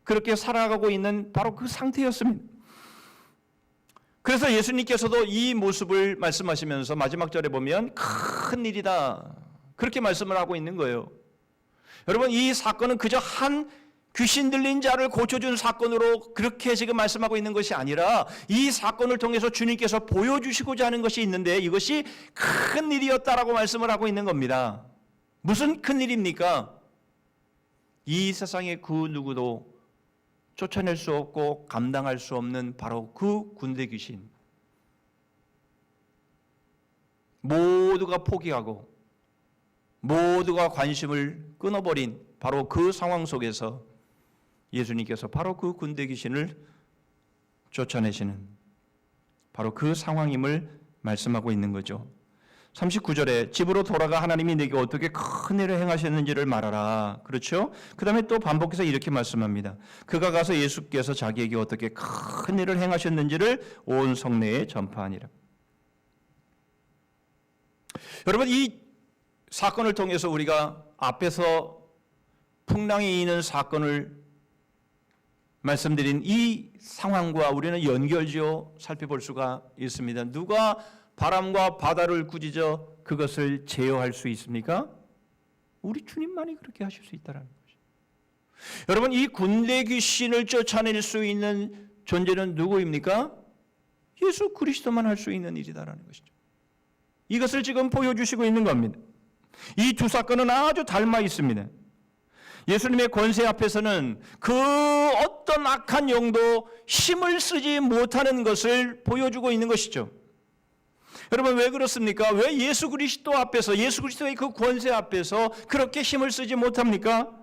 그렇게 살아가고 있는 바로 그 상태였습니다. 그래서 예수님께서도 이 모습을 말씀하시면서 마지막 절에 보면 큰 일이다, 그렇게 말씀을 하고 있는 거예요. 여러분, 이 사건은 그저 한 귀신 들린 자를 고쳐준 사건으로 그렇게 지금 말씀하고 있는 것이 아니라, 이 사건을 통해서 주님께서 보여주시고자 하는 것이 있는데, 이것이 큰 일이었다라고 말씀을 하고 있는 겁니다. 무슨 큰 일입니까? 이 세상의 그 누구도 쫓아낼 수 없고 감당할 수 없는 바로 그 군대 귀신, 모두가 포기하고 모두가 관심을 끊어버린 바로 그 상황 속에서 예수님께서 바로 그 군대 귀신을 쫓아내시는 바로 그 상황임을 말씀하고 있는 거죠. 39절에 집으로 돌아가 하나님이 내게 어떻게 큰 일을 행하셨는지를 말하라. 그렇죠? 그 다음에 또 반복해서 이렇게 말씀합니다. 그가 가서 예수께서 자기에게 어떻게 큰 일을 행하셨는지를 온 성내에 전파하니라. 여러분, 이 사건을 통해서 우리가 앞에서 풍랑이 있는 사건을 말씀드린 이 상황과 우리는 연결지어 살펴볼 수가 있습니다. 누가 바람과 바다를 꾸짖어 그것을 제어할 수 있습니까? 우리 주님만이 그렇게 하실 수 있다는 것이죠. 여러분, 이 군대 귀신을 쫓아낼 수 있는 존재는 누구입니까? 예수 그리스도만 할 수 있는 일이다라는 것이죠. 이것을 지금 보여주시고 있는 겁니다. 이 두 사건은 아주 닮아 있습니다. 예수님의 권세 앞에서는 그 어떤 악한 영도 힘을 쓰지 못하는 것을 보여주고 있는 것이죠. 여러분, 왜 그렇습니까? 왜 예수 그리스도 앞에서, 예수 그리스도의 그 권세 앞에서 그렇게 힘을 쓰지 못합니까?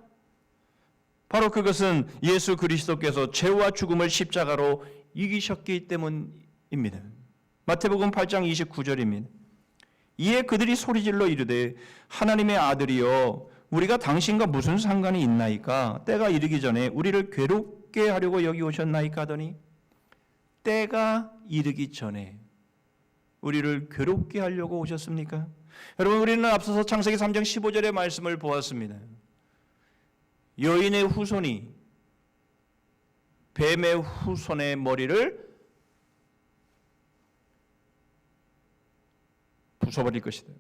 바로 그것은 예수 그리스도께서 죄와 죽음을 십자가로 이기셨기 때문입니다. 마태복음 8장 29절입니다. 이에 그들이 소리질러 이르되 하나님의 아들이여 우리가 당신과 무슨 상관이 있나이까? 때가 이르기 전에 우리를 괴롭게 하려고 여기 오셨나이까 하더니, 때가 이르기 전에 우리를 괴롭게 하려고 오셨습니까? 여러분, 우리는 앞서서 창세기 3장 15절의 말씀을 보았습니다. 여인의 후손이 뱀의 후손의 머리를 부숴버릴 것이다.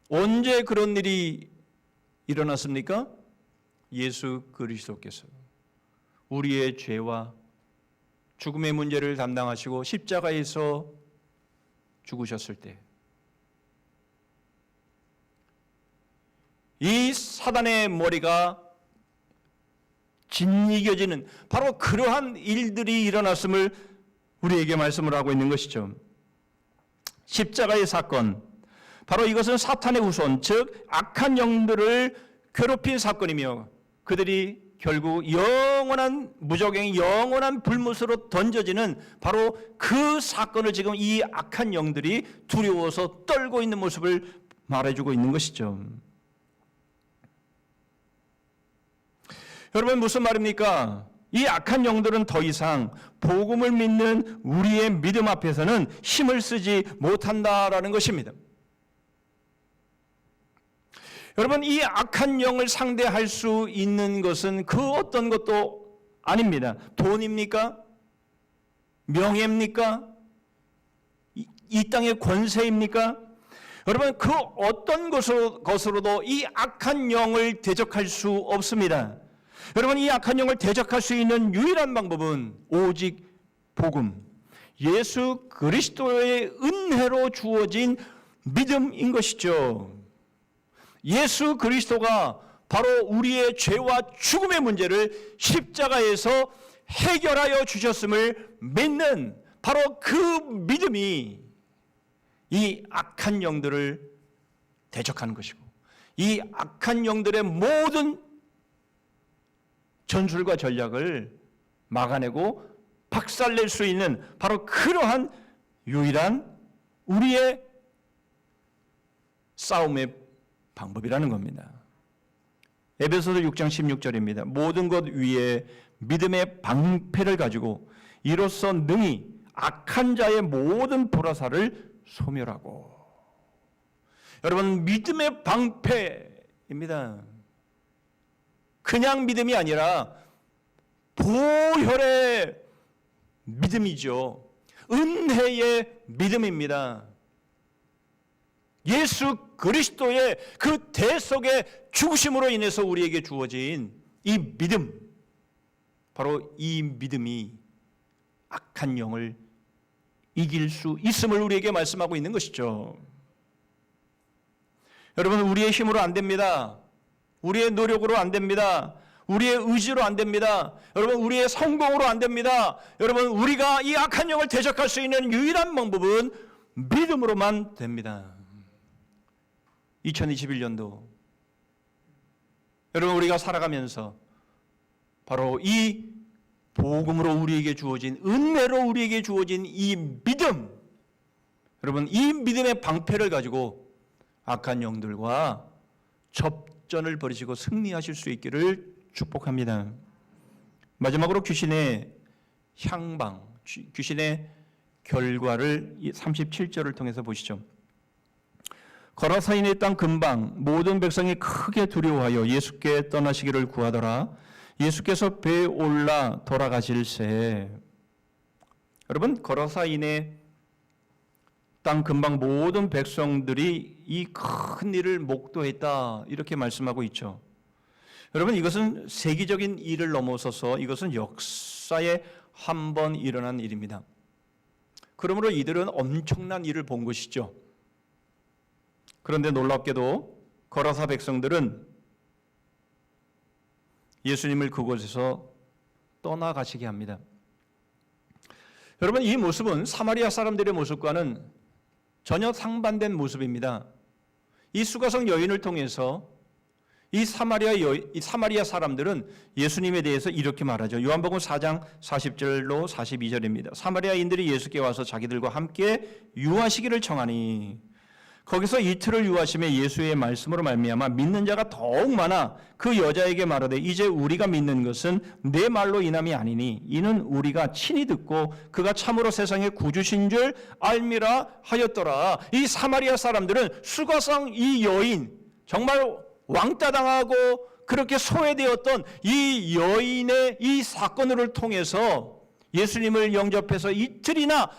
언제 그런 일이 일어났습니까? 예수 그리스도께서 우리의 죄와 죽음의 문제를 담당하시고 십자가에서 죽으셨을 때, 이 사단의 머리가 짓이겨지는 바로 그러한 일들이 일어났음을 우리에게 말씀을 하고 있는 것이죠. 십자가의 사건, 바로 이것은 사탄의 후손, 즉 악한 영들을 괴롭힌 사건이며 그들이 결국 영원한 무적행이 영원한 불못으로 던져지는 바로 그 사건을 지금 이 악한 영들이 두려워서 떨고 있는 모습을 말해주고 있는 것이죠. 여러분, 무슨 말입니까? 이 악한 영들은 더 이상 복음을 믿는 우리의 믿음 앞에서는 힘을 쓰지 못한다라는 것입니다. 여러분, 이 악한 영을 상대할 수 있는 것은 그 어떤 것도 아닙니다. 돈입니까? 명예입니까? 이 땅의 권세입니까? 여러분, 그 어떤 것으로도 이 악한 영을 대적할 수 없습니다. 여러분, 이 악한 영을 대적할 수 있는 유일한 방법은 오직 복음, 예수 그리스도의 은혜로 주어진 믿음인 것이죠. 예수 그리스도가 바로 우리의 죄와 죽음의 문제를 십자가에서 해결하여 주셨음을 믿는 바로 그 믿음이 이 악한 영들을 대적하는 것이고, 이 악한 영들의 모든 전술과 전략을 막아내고 박살낼 수 있는 바로 그러한 유일한 우리의 싸움의 방법이라는 겁니다. 에베소서 6장 16절입니다. 모든 것 위에 믿음의 방패를 가지고 이로써 능히 악한 자의 모든 불화살을 소멸하고. 여러분, 믿음의 방패입니다. 그냥 믿음이 아니라 보혈의 믿음이죠. 은혜의 믿음입니다. 예수 그리스도의 그 대속의 죽으심으로 인해서 우리에게 주어진 이 믿음, 바로 이 믿음이 악한 영을 이길 수 있음을 우리에게 말씀하고 있는 것이죠. 여러분, 우리의 힘으로 안 됩니다. 우리의 노력으로 안 됩니다. 우리의 의지로 안 됩니다. 여러분, 우리의 성공으로 안 됩니다. 여러분, 우리가 이 악한 영을 대적할 수 있는 유일한 방법은 믿음으로만 됩니다. 2021년도 여러분, 우리가 살아가면서 바로 이 복음으로 우리에게 주어진, 은혜로 우리에게 주어진 이 믿음, 여러분, 이 믿음의 방패를 가지고 악한 영들과 접전을 벌이시고 승리하실 수 있기를 축복합니다. 마지막으로 귀신의 향방, 귀신의 결과를 37절을 통해서 보시죠. 거라사인의 땅 근방 모든 백성이 크게 두려워하여 예수께 떠나시기를 구하더라. 예수께서 배에 올라 돌아가실새. 여러분, 거라사인의 땅 근방 모든 백성들이 이 큰 일을 목도했다, 이렇게 말씀하고 있죠. 여러분, 이것은 세계적인 일을 넘어서서 이것은 역사에 한 번 일어난 일입니다. 그러므로 이들은 엄청난 일을 본 것이죠. 그런데 놀랍게도 거라사 백성들은 예수님을 그곳에서 떠나가시게 합니다. 여러분, 이 모습은 사마리아 사람들의 모습과는 전혀 상반된 모습입니다. 이 수가성 여인을 통해서 이 사마리아 사람들은 예수님에 대해서 이렇게 말하죠. 요한복음 4장 40절로 42절입니다. 사마리아인들이 예수께 와서 자기들과 함께 유하시기를 청하니 거기서 이틀을 유하심에 예수의 말씀으로 말미암아 믿는 자가 더욱 많아 그 여자에게 말하되 이제 우리가 믿는 것은 내 말로 인함이 아니니 이는 우리가 친히 듣고 그가 참으로 세상의 구주신 줄 알미라 하였더라. 이 사마리아 사람들은 수가성 이 여인, 정말 왕따 당하고 그렇게 소외되었던 이 여인의 이 사건을 통해서 예수님을 영접해서 이틀이나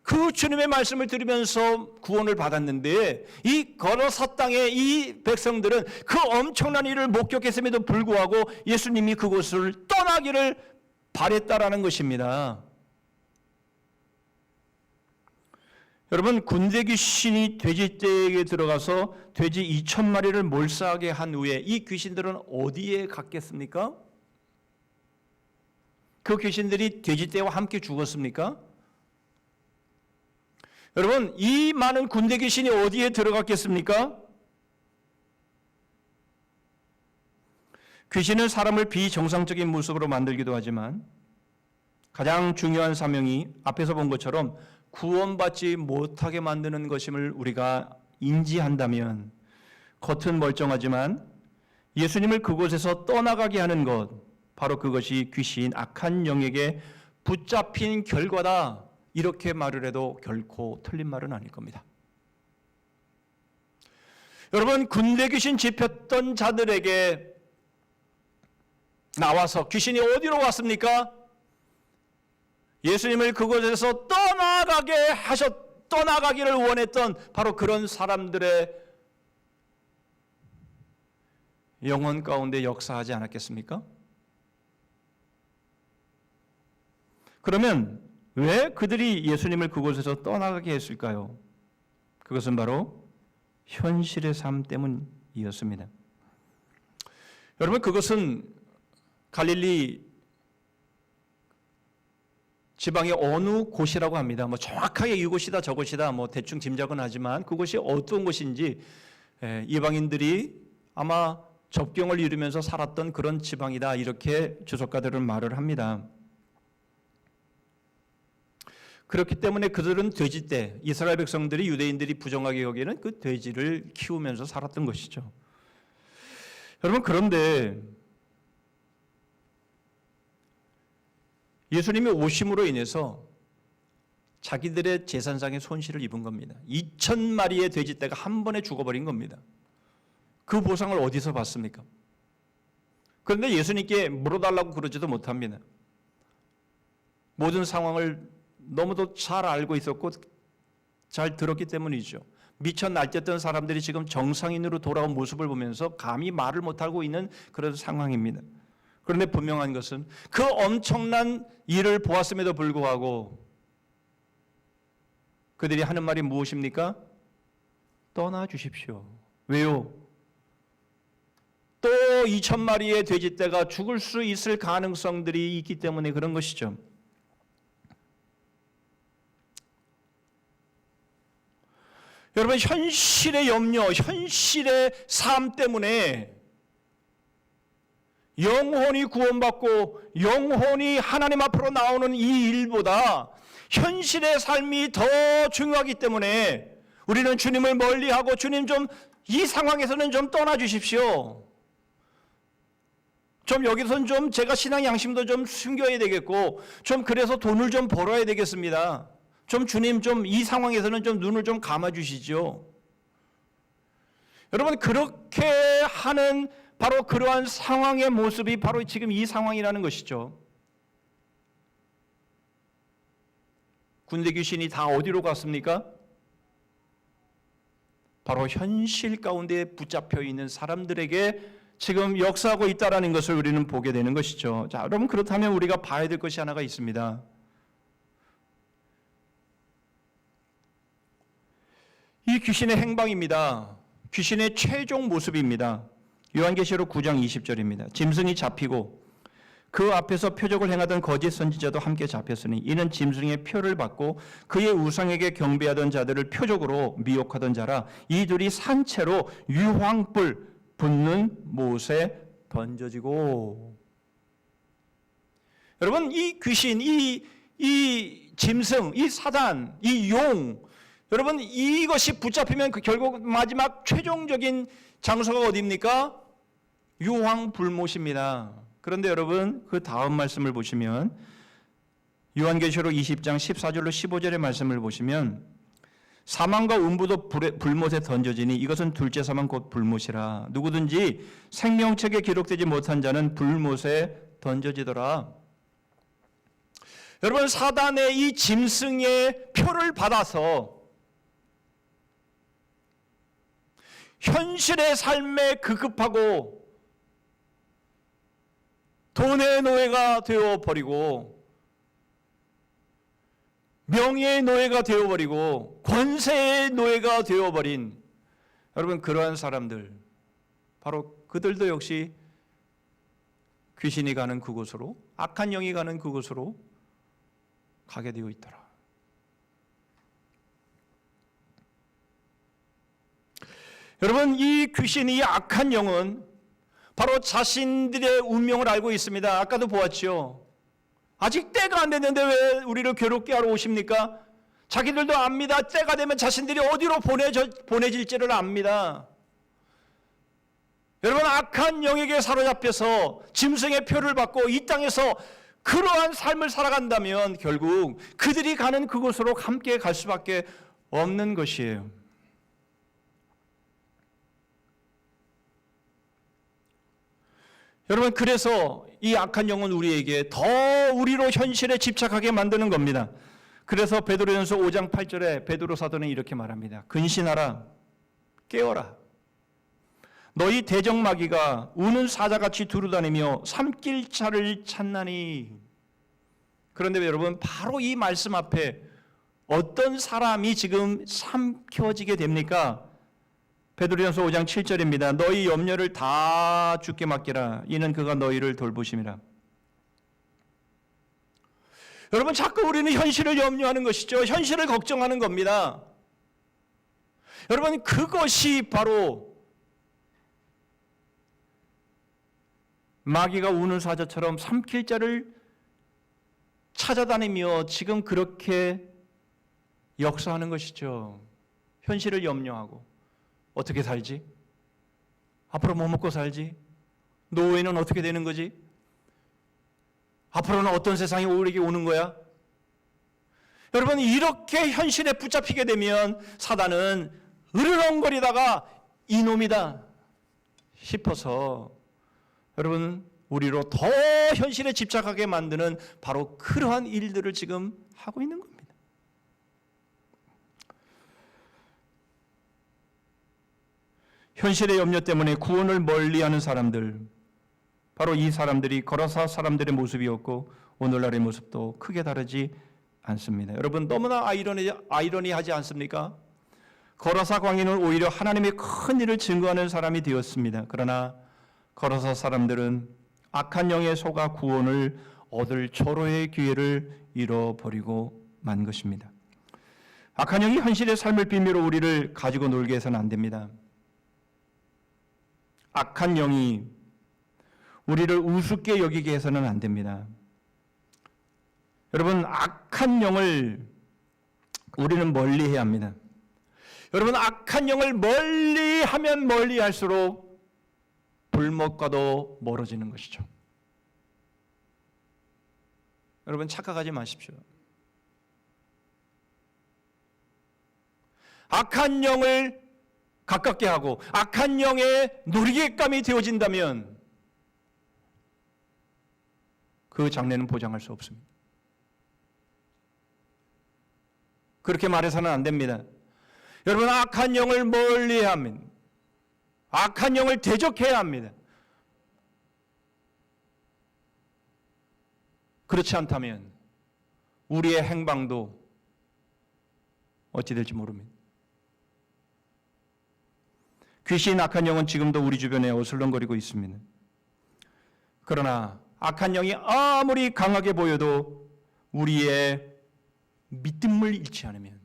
그 주님의 말씀을 들으면서 구원을 받았는데, 이 거라사 땅의 이 백성들은 그 엄청난 일을 목격했음에도 불구하고 예수님이 그곳을 떠나기를 바랬다라는 것입니다. 여러분, 군대 귀신이 돼지떼에게 들어가서 돼지 2,000마리를 몰살하게 한 후에 이 귀신들은 어디에 갔겠습니까? 그 귀신들이 돼지떼와 함께 죽었습니까? 여러분, 이 많은 군대 귀신이 어디에 들어갔겠습니까? 귀신은 사람을 비정상적인 모습으로 만들기도 하지만 가장 중요한 사명이 앞에서 본 것처럼 구원받지 못하게 만드는 것임을 우리가 인지한다면, 겉은 멀쩡하지만 예수님을 그곳에서 떠나가게 하는 것, 바로 그것이 귀신, 악한 영에게 붙잡힌 결과다, 이렇게 말을 해도 결코 틀린 말은 아닐 겁니다. 여러분, 군대 귀신 잡혔던 자들에게 나와서 귀신이 어디로 왔습니까? 예수님을 그곳에서 떠나가기를 원했던 바로 그런 사람들의 영혼 가운데 역사하지 않았겠습니까? 그러면 왜 그들이 예수님을 그곳에서 떠나가게 했을까요? 그것은 바로 현실의 삶 때문이었습니다. 여러분, 그것은 갈릴리 지방의 어느 곳이라고 합니다. 정확하게 이곳이다 저곳이다 대충 짐작은 하지만 그곳이 어떤 곳인지 이방인들이 아마 접경을 이루면서 살았던 그런 지방이다, 이렇게 주석가들은 말을 합니다. 그렇기 때문에 그들은 돼지떼, 이스라엘 백성들이, 유대인들이 부정하게 여기는 그 돼지를 키우면서 살았던 것이죠. 여러분, 그런데 예수님의 오심으로 인해서 자기들의 재산상의 손실을 입은 겁니다. 2,000마리의 돼지떼가 한 번에 죽어버린 겁니다. 그 보상을 어디서 받습니까? 그런데 예수님께 물어달라고 그러지도 못합니다. 모든 상황을 너무도 잘 알고 있었고 잘 들었기 때문이죠. 미쳐 날뛰었던 사람들이 지금 정상인으로 돌아온 모습을 보면서 감히 말을 못하고 있는 그런 상황입니다. 그런데 분명한 것은 그 엄청난 일을 보았음에도 불구하고 그들이 하는 말이 무엇입니까? 떠나 주십시오. 왜요? 또 2,000마리의 돼지떼가 죽을 수 있을 가능성들이 있기 때문에 그런 것이죠. 여러분, 현실의 염려, 현실의 삶 때문에 영혼이 구원받고 영혼이 하나님 앞으로 나오는 이 일보다 현실의 삶이 더 중요하기 때문에 우리는 주님을 멀리하고, 주님 좀 이 상황에서는 좀 떠나 주십시오. 좀 여기서는 좀 제가 신앙 양심도 좀 숨겨야 되겠고, 좀 그래서 돈을 좀 벌어야 되겠습니다. 좀 주님 좀 이 상황에서는 좀 눈을 좀 감아 주시죠. 여러분, 그렇게 하는 바로 그러한 상황의 모습이 바로 지금 이 상황이라는 것이죠. 군대 귀신이 다 어디로 갔습니까? 바로 현실 가운데 붙잡혀 있는 사람들에게 지금 역사하고 있다는 것을 우리는 보게 되는 것이죠. 자, 여러분, 그렇다면 우리가 봐야 될 것이 하나가 있습니다. 이 귀신의 행방입니다. 귀신의 최종 모습입니다. 요한계시록 9장 20절입니다. 짐승이 잡히고 그 앞에서 표적을 행하던 거짓 선지자도 함께 잡혔으니 이는 짐승의 표를 받고 그의 우상에게 경배하던 자들을 표적으로 미혹하던 자라. 이들이 산채로 유황불 붙는 못에 던져지고. 여러분, 이 귀신, 이 짐승, 이 사단, 이 용, 여러분, 이것이 붙잡히면 그 결국 마지막 최종적인 장소가 어디입니까? 유황불못입니다. 그런데 여러분, 그 다음 말씀을 보시면 요한계시록 20장 14절로 15절의 말씀을 보시면 사망과 음부도 불못에 던져지니 이것은 둘째 사망 곧 불못이라. 누구든지 생명책에 기록되지 못한 자는 불못에 던져지더라. 여러분, 사단의 이 짐승의 표를 받아서 현실의 삶에 급급하고 돈의 노예가 되어버리고 명예의 노예가 되어버리고 권세의 노예가 되어버린 여러분, 그러한 사람들, 바로 그들도 역시 귀신이 가는 그곳으로, 악한 영이 가는 그곳으로 가게 되어 있더라. 여러분, 이 귀신이, 악한 영은 바로 자신들의 운명을 알고 있습니다. 아까도 보았죠. 아직 때가 안 됐는데 왜 우리를 괴롭게 하러 오십니까? 자기들도 압니다. 때가 되면 자신들이 어디로 보내질지를 압니다. 여러분, 악한 영에게 사로잡혀서 짐승의 표를 받고 이 땅에서 그러한 삶을 살아간다면 결국 그들이 가는 그곳으로 함께 갈 수밖에 없는 것이에요. 여러분, 그래서 이 악한 영은 우리에게 더 우리로 현실에 집착하게 만드는 겁니다. 그래서 베드로전서 5장 8절에 베드로 사도는 이렇게 말합니다. 근신하라, 깨어라. 너희 대적마귀가 우는 사자같이 두루다니며 삼킬 자를 찾나니. 그런데 여러분, 바로 이 말씀 앞에 어떤 사람이 지금 삼켜지게 됩니까? 베드로전서 5장 7절입니다. 너희 염려를 다 주께 맡기라. 이는 그가 너희를 돌보심이라. 여러분, 자꾸 우리는 현실을 염려하는 것이죠. 현실을 걱정하는 겁니다. 여러분, 그것이 바로 마귀가 우는 사자처럼 삼킬 자를 찾아다니며 지금 그렇게 역사하는 것이죠. 현실을 염려하고 어떻게 살지? 앞으로 뭐 먹고 살지? 노후에는 어떻게 되는 거지? 앞으로는 어떤 세상이 우리에게 오는 거야? 여러분, 이렇게 현실에 붙잡히게 되면 사단은 으르렁거리다가 이놈이다 싶어서 여러분, 우리로 더 현실에 집착하게 만드는 바로 그러한 일들을 지금 하고 있는 겁니다. 현실의 염려 때문에 구원을 멀리하는 사람들, 바로 이 사람들이 거라사 사람들의 모습이었고 오늘날의 모습도 크게 다르지 않습니다. 여러분, 너무나 아이러니하지 않습니까? 거라사 광인은 오히려 하나님의 큰 일을 증거하는 사람이 되었습니다. 그러나 거라사 사람들은 악한 영에 속아 구원을 얻을 절호의 기회를 잃어버리고 만 것입니다. 악한 영이 현실의 삶을 빌미로 우리를 가지고 놀게 해서는 안 됩니다. 악한 영이 우리를 우습게 여기게 해서는 안 됩니다. 여러분, 악한 영을 우리는 멀리해야 합니다. 여러분, 악한 영을 멀리하면 멀리할수록 불못과도 멀어지는 것이죠. 여러분, 착각하지 마십시오. 악한 영을 가깝게 하고 악한 영의 놀이객감이 되어진다면 그 장래는 보장할 수 없습니다. 그렇게 말해서는 안 됩니다. 여러분, 악한 영을 멀리해야 합니다. 악한 영을 대적해야 합니다. 그렇지 않다면 우리의 행방도 어찌 될지 모릅니다. 귀신, 악한 영은 지금도 우리 주변에 어슬렁거리고 있습니다. 그러나 악한 영이 아무리 강하게 보여도 우리의 믿음을 잃지 않으면,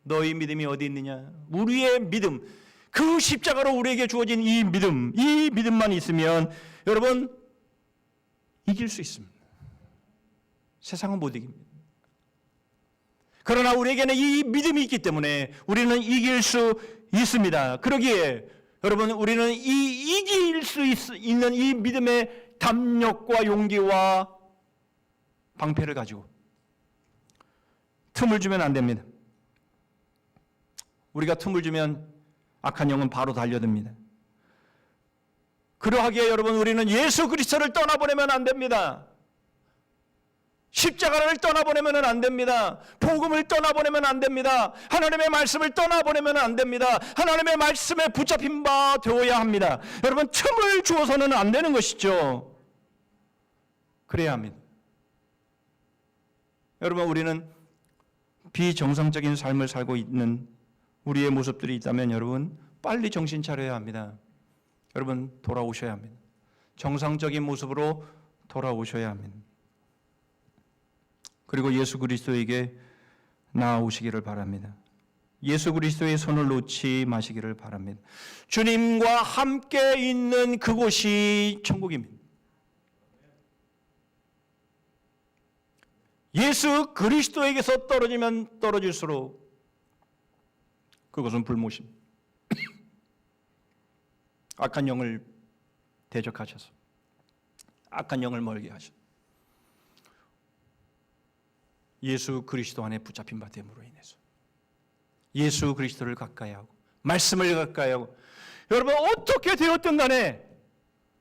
너희 믿음이 어디 있느냐? 우리의 믿음, 그 십자가로 우리에게 주어진 이 믿음만 있으면 여러분 이길 수 있습니다. 세상은 못 이깁니다. 그러나 우리에게는 이 믿음이 있기 때문에 우리는 이길 수 있습니다. 그러기에 여러분, 우리는 이길 수 있는 이 믿음의 담력과 용기와 방패를 가지고 틈을 주면 안 됩니다. 우리가 틈을 주면 악한 영은 바로 달려듭니다. 그러하기에 여러분, 우리는 예수 그리스도를 떠나보내면 안 됩니다. 십자가를 떠나보내면 안 됩니다. 복음을 떠나보내면 안 됩니다. 하나님의 말씀을 떠나보내면 안 됩니다. 하나님의 말씀에 붙잡힌 바 되어야 합니다. 여러분, 틈을 주어서는 안 되는 것이죠. 그래야 합니다. 여러분, 우리는 비정상적인 삶을 살고 있는 우리의 모습들이 있다면 여러분, 빨리 정신 차려야 합니다. 여러분, 돌아오셔야 합니다. 정상적인 모습으로 돌아오셔야 합니다. 그리고 예수 그리스도에게 나아오시기를 바랍니다. 예수 그리스도의 손을 놓지 마시기를 바랍니다. 주님과 함께 있는 그곳이 천국입니다. 예수 그리스도에게서 떨어지면 떨어질수록 그것은 불못입니다. 악한 영을 대적하셔서 악한 영을 멀게 하셔서 예수 그리스도 안에 붙잡힌 바 됨으로 인해서 예수 그리스도를 가까이 하고 말씀을 가까이 하고, 여러분 어떻게 되었든 간에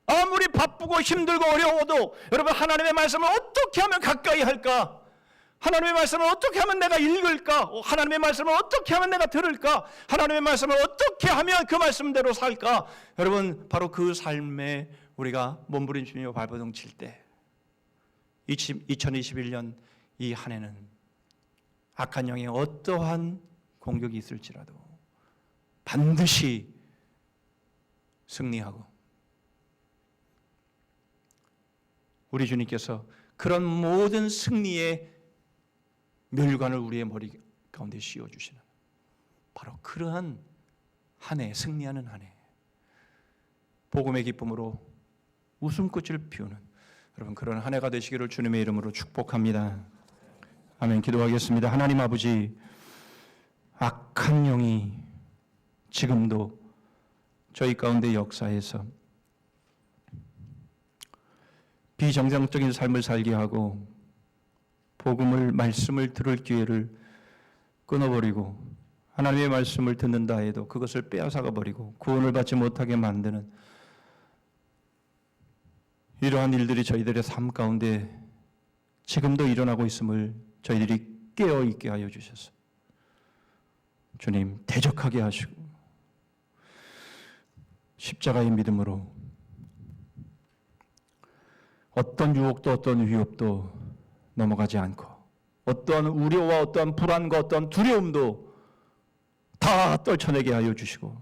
아무리 바쁘고 힘들고 어려워도 여러분, 하나님의 말씀을 어떻게 하면 가까이 할까? 하나님의 말씀을 어떻게 하면 내가 읽을까? 하나님의 말씀을 어떻게 하면 내가 들을까? 하나님의 말씀을 어떻게 하면 그 말씀대로 살까? 여러분, 바로 그 삶에 우리가 몸부림치며 발버둥 칠 때 2021년 이 한 해는 악한 영의 어떠한 공격이 있을지라도 반드시 승리하고, 우리 주님께서 그런 모든 승리의 멸관을 우리의 머리 가운데 씌워주시는 바로 그러한 한 해, 승리하는 한 해, 복음의 기쁨으로 웃음꽃을 피우는 여러분, 그런 한 해가 되시기를 주님의 이름으로 축복합니다. 아멘. 기도하겠습니다. 하나님 아버지, 악한 영이 지금도 저희 가운데 역사해서 비정상적인 삶을 살게 하고 복음을, 말씀을 들을 기회를 끊어버리고 하나님의 말씀을 듣는다 해도 그것을 빼앗아가 버리고 구원을 받지 못하게 만드는 이러한 일들이 저희들의 삶 가운데 지금도 일어나고 있음을 저희들이 깨어있게 하여 주셔서 주님, 대적하게 하시고 십자가의 믿음으로 어떤 유혹도 어떤 위협도 넘어가지 않고 어떠한 우려와 어떠한 불안과 어떠한 두려움도 다 떨쳐내게 하여 주시고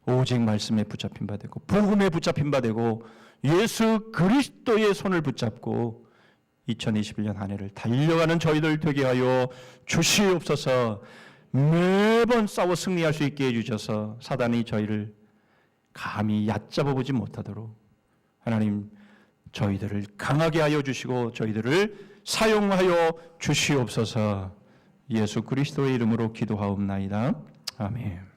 오직 말씀에 붙잡힌 바 되고 복음에 붙잡힌 바 되고 예수 그리스도의 손을 붙잡고 2021년 한 해를 달려가는 저희들 되게 하여 주시옵소서. 매번 싸워 승리할 수 있게 해주셔서 사단이 저희를 감히 얕잡아 보지 못하도록 하나님, 저희들을 강하게 하여 주시고 저희들을 사용하여 주시옵소서. 예수 그리스도의 이름으로 기도하옵나이다. 아멘.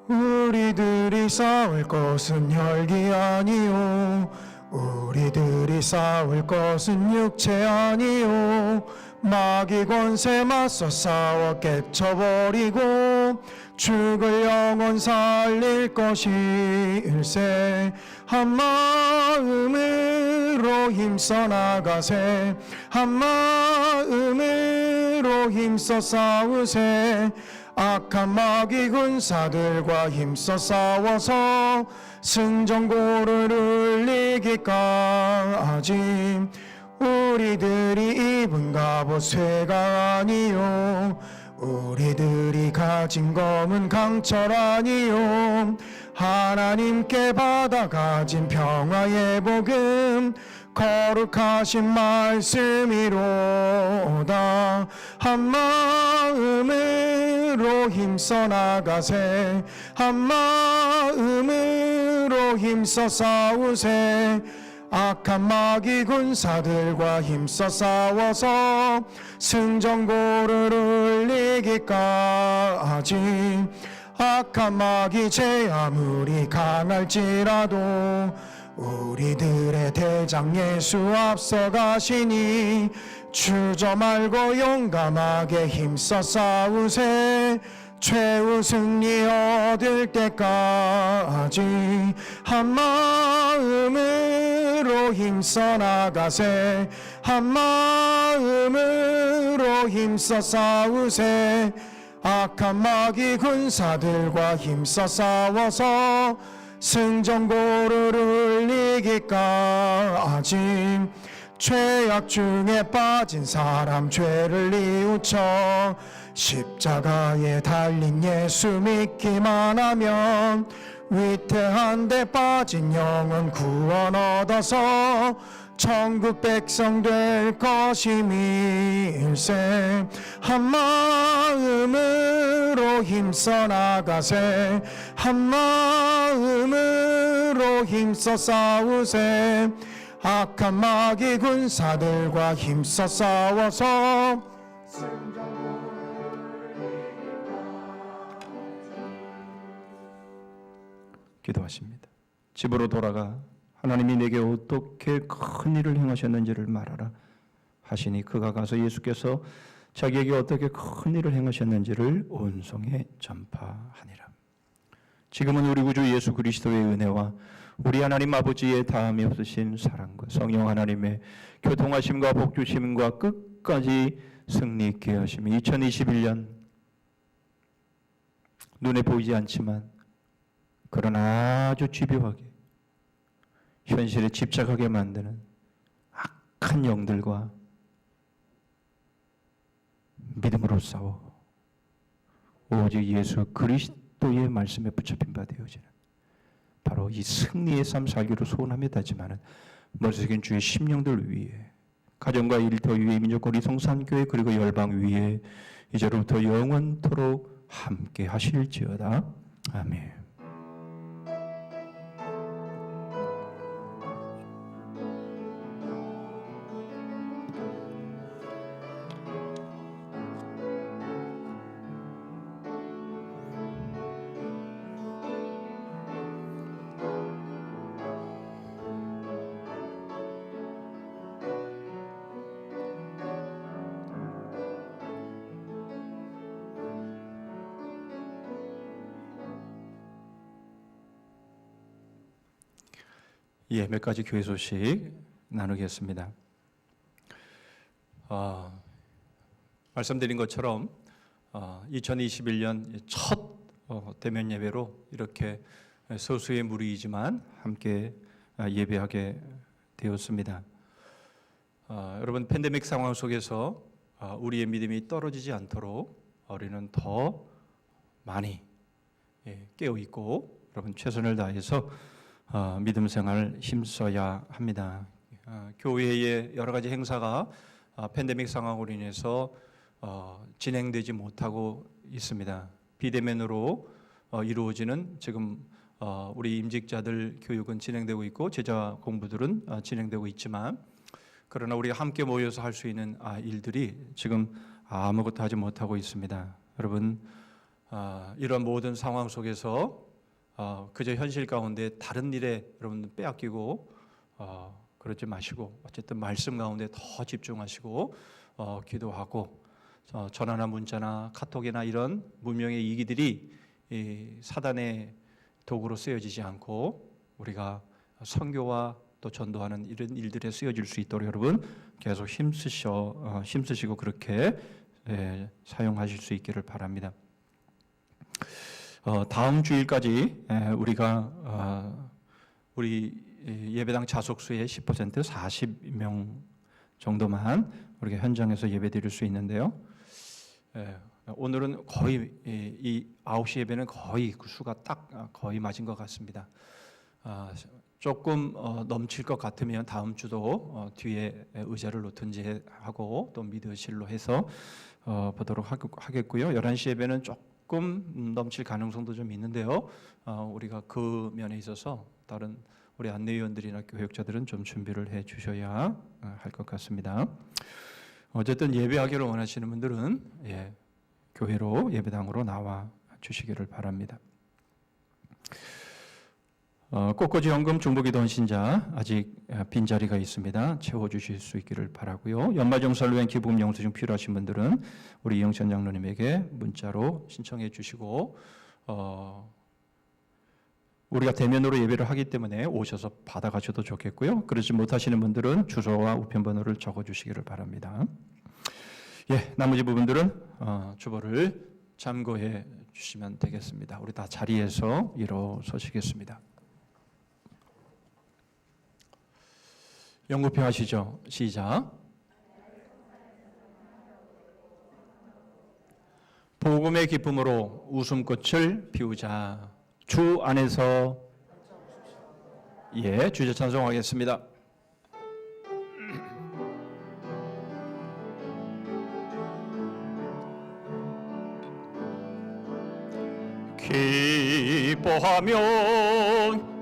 우리들이 싸울 것은 혈기 아니요, 우리들이 싸울 것은 육체 아니요, 마귀 권세 맞서 싸워 깨쳐버리고 죽을 영혼 살릴 것일세. 한 마음으로 힘써 나가세, 한 마음으로 힘써 싸우세. 악한 마귀 군사들과 힘써 싸워서 승전고를 울리기까지 우리들이 입은 갑옷 쇠가 아니요, 우리들이 가진 검은 강철 아니요, 하나님께 받아 가진 평화의 복음 거룩하신 말씀이로다. 한 마음으로 힘써 나가세, 한 마음으로 힘써 싸우세. 악한 마귀 군사들과 힘써 싸워서 승전고를 울리기까지 악한 마귀 죄 아무리 강할지라도 우리들의 대장 예수 앞서가시니 주저 말고 용감하게 힘써 싸우세. 최후 승리 얻을 때까지 한 마음으로 힘써 나가세. 한 마음으로 힘써 싸우세. 악한 마귀 군사들과 힘써 싸워서 승전고를 이기까지 죄악 중에 빠진 사람 죄를 뉘우쳐 십자가에 달린 예수 믿기만 하면 위태한 데 빠진 영혼 구원 얻어서 천국 백성 될 것임일세. 한 마음으로 힘써 나가세. 한 마음으로 힘써 싸우세. 악한 마귀 군사들과 힘써 싸워서 기도하십니다. 집으로 돌아가 하나님이 내게 어떻게 큰 일을 행하셨는지를 말하라 하시니 그가 가서 예수께서 자기에게 어떻게 큰 일을 행하셨는지를 온 성에 전파하니라. 지금은 우리 구주 예수 그리스도의 은혜와 우리 하나님 아버지의 다함이 없으신 사랑과 성령 하나님의 교통하심과 복주심과 끝까지 승리 있게 하심이 2021년 눈에 보이지 않지만 그러나 아주 집요하게 현실에 집착하게 만드는 악한 영들과 믿음으로 싸워 오직 예수 그리스도의 말씀에 붙잡힌 바 되어지는 바로 이 승리의 삶 살기로 소원합니다지만은 머리속인 주의 심령들 위에 가정과 일터 위에 민족과 우리 성산교회 그리고 열방 위에 이제로부터 영원토록 함께 하실지어다. 아멘. 예, 몇 가지 교회 소식 나누겠습니다. 말씀드린 것처럼 2021년 첫 대면 예배로 이렇게 소수의 무리이지만 함께 예배하게 되었습니다. 여러분 팬데믹 상황 속에서 우리의 믿음이 떨어지지 않도록 우리는 더 많이 깨어 있고 여러분 최선을 다해서 믿음 생활 힘써야 합니다. 교회의 여러 가지 행사가 팬데믹 상황으로 인해서 진행되지 못하고 있습니다. 비대면으로 이루어지는 지금 우리 임직자들 교육은 진행되고 있고 제자 공부들은 진행되고 있지만 그러나 우리가 함께 모여서 할 수 있는 일들이 지금 아무것도 하지 못하고 있습니다. 여러분 이런 모든 상황 속에서 그저 현실 가운데 다른 일에 여러분 빼앗기고 그러지 마시고 어쨌든 말씀 가운데 더 집중하시고 기도하고 전화나 문자나 카톡이나 이런 문명의 이기들이 사단의 도구로 쓰여지지 않고 우리가 선교와 또 전도하는 이런 일들에 쓰여질 수 있도록 여러분 계속 힘쓰시고 그렇게 사용하실 수 있기를 바랍니다. 다음 주일까지 우리가 우리 예배당 자속수의 10% 40명 정도만 우리가 현장에서 예배드릴 수 있는데요. 오늘은 거의 이 9시 예배는 거의 그 수가 딱 거의 맞은 것 같습니다. 조금 넘칠 것 같으면 다음 주도 뒤에 의자를 놓든지 하고 또 미드실로 해서 보도록 하겠고요. 11시 예배는 조금 넘칠 가능성도 좀 있는데요. 우리가 그 면에 있어서 다른 우리 안내위원들이나 교육자들은 좀 준비를 해 주셔야 할 것 같습니다. 어쨌든 예배하기를 원하시는 분들은 교회로 예배당으로 나와 주시기를 바랍니다. 꽃꽂이 연금 중보기도 헌신자 아직 빈자리가 있습니다. 채워주실 수 있기를 바라고요. 연말정산을 위한 기부금 영수증 필요하신 분들은 우리 이영천 장로님에게 문자로 신청해 주시고 우리가 대면으로 예배를 하기 때문에 오셔서 받아가셔도 좋겠고요. 그러지 못하시는 분들은 주소와 우편번호를 적어주시기를 바랍니다. 예, 나머지 부분들은 주보를 참고해 주시면 되겠습니다. 우리 다 자리에서 일어서시겠습니다. 연구표 하시죠. 시작. 복음의 기쁨으로 웃음꽃을 피우자. 주 안에서 주제 찬송하겠습니다. 기뻐하며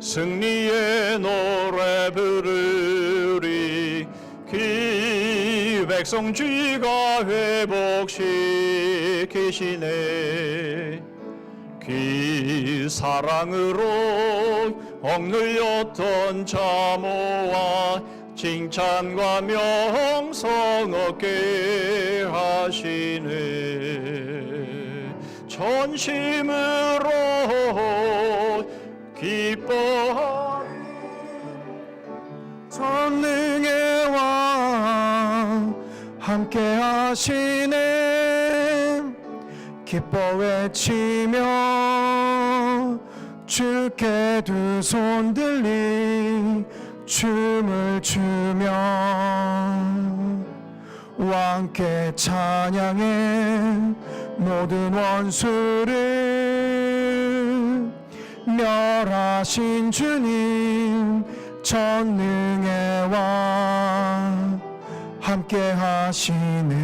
승리의 노래 부르리. 백성 주가 회복시키시네. 사랑으로 억눌렸던 자모와 칭찬과 명성 얻게 하시네. 전심으로 기뻐하리. 전능의 왕 함께 하시네. 기뻐 외치며 주께 두 손 들리 춤을 추며 왕께 찬양해. 모든 원수를 멸하신 주님 전능의 왕 함께 하시네.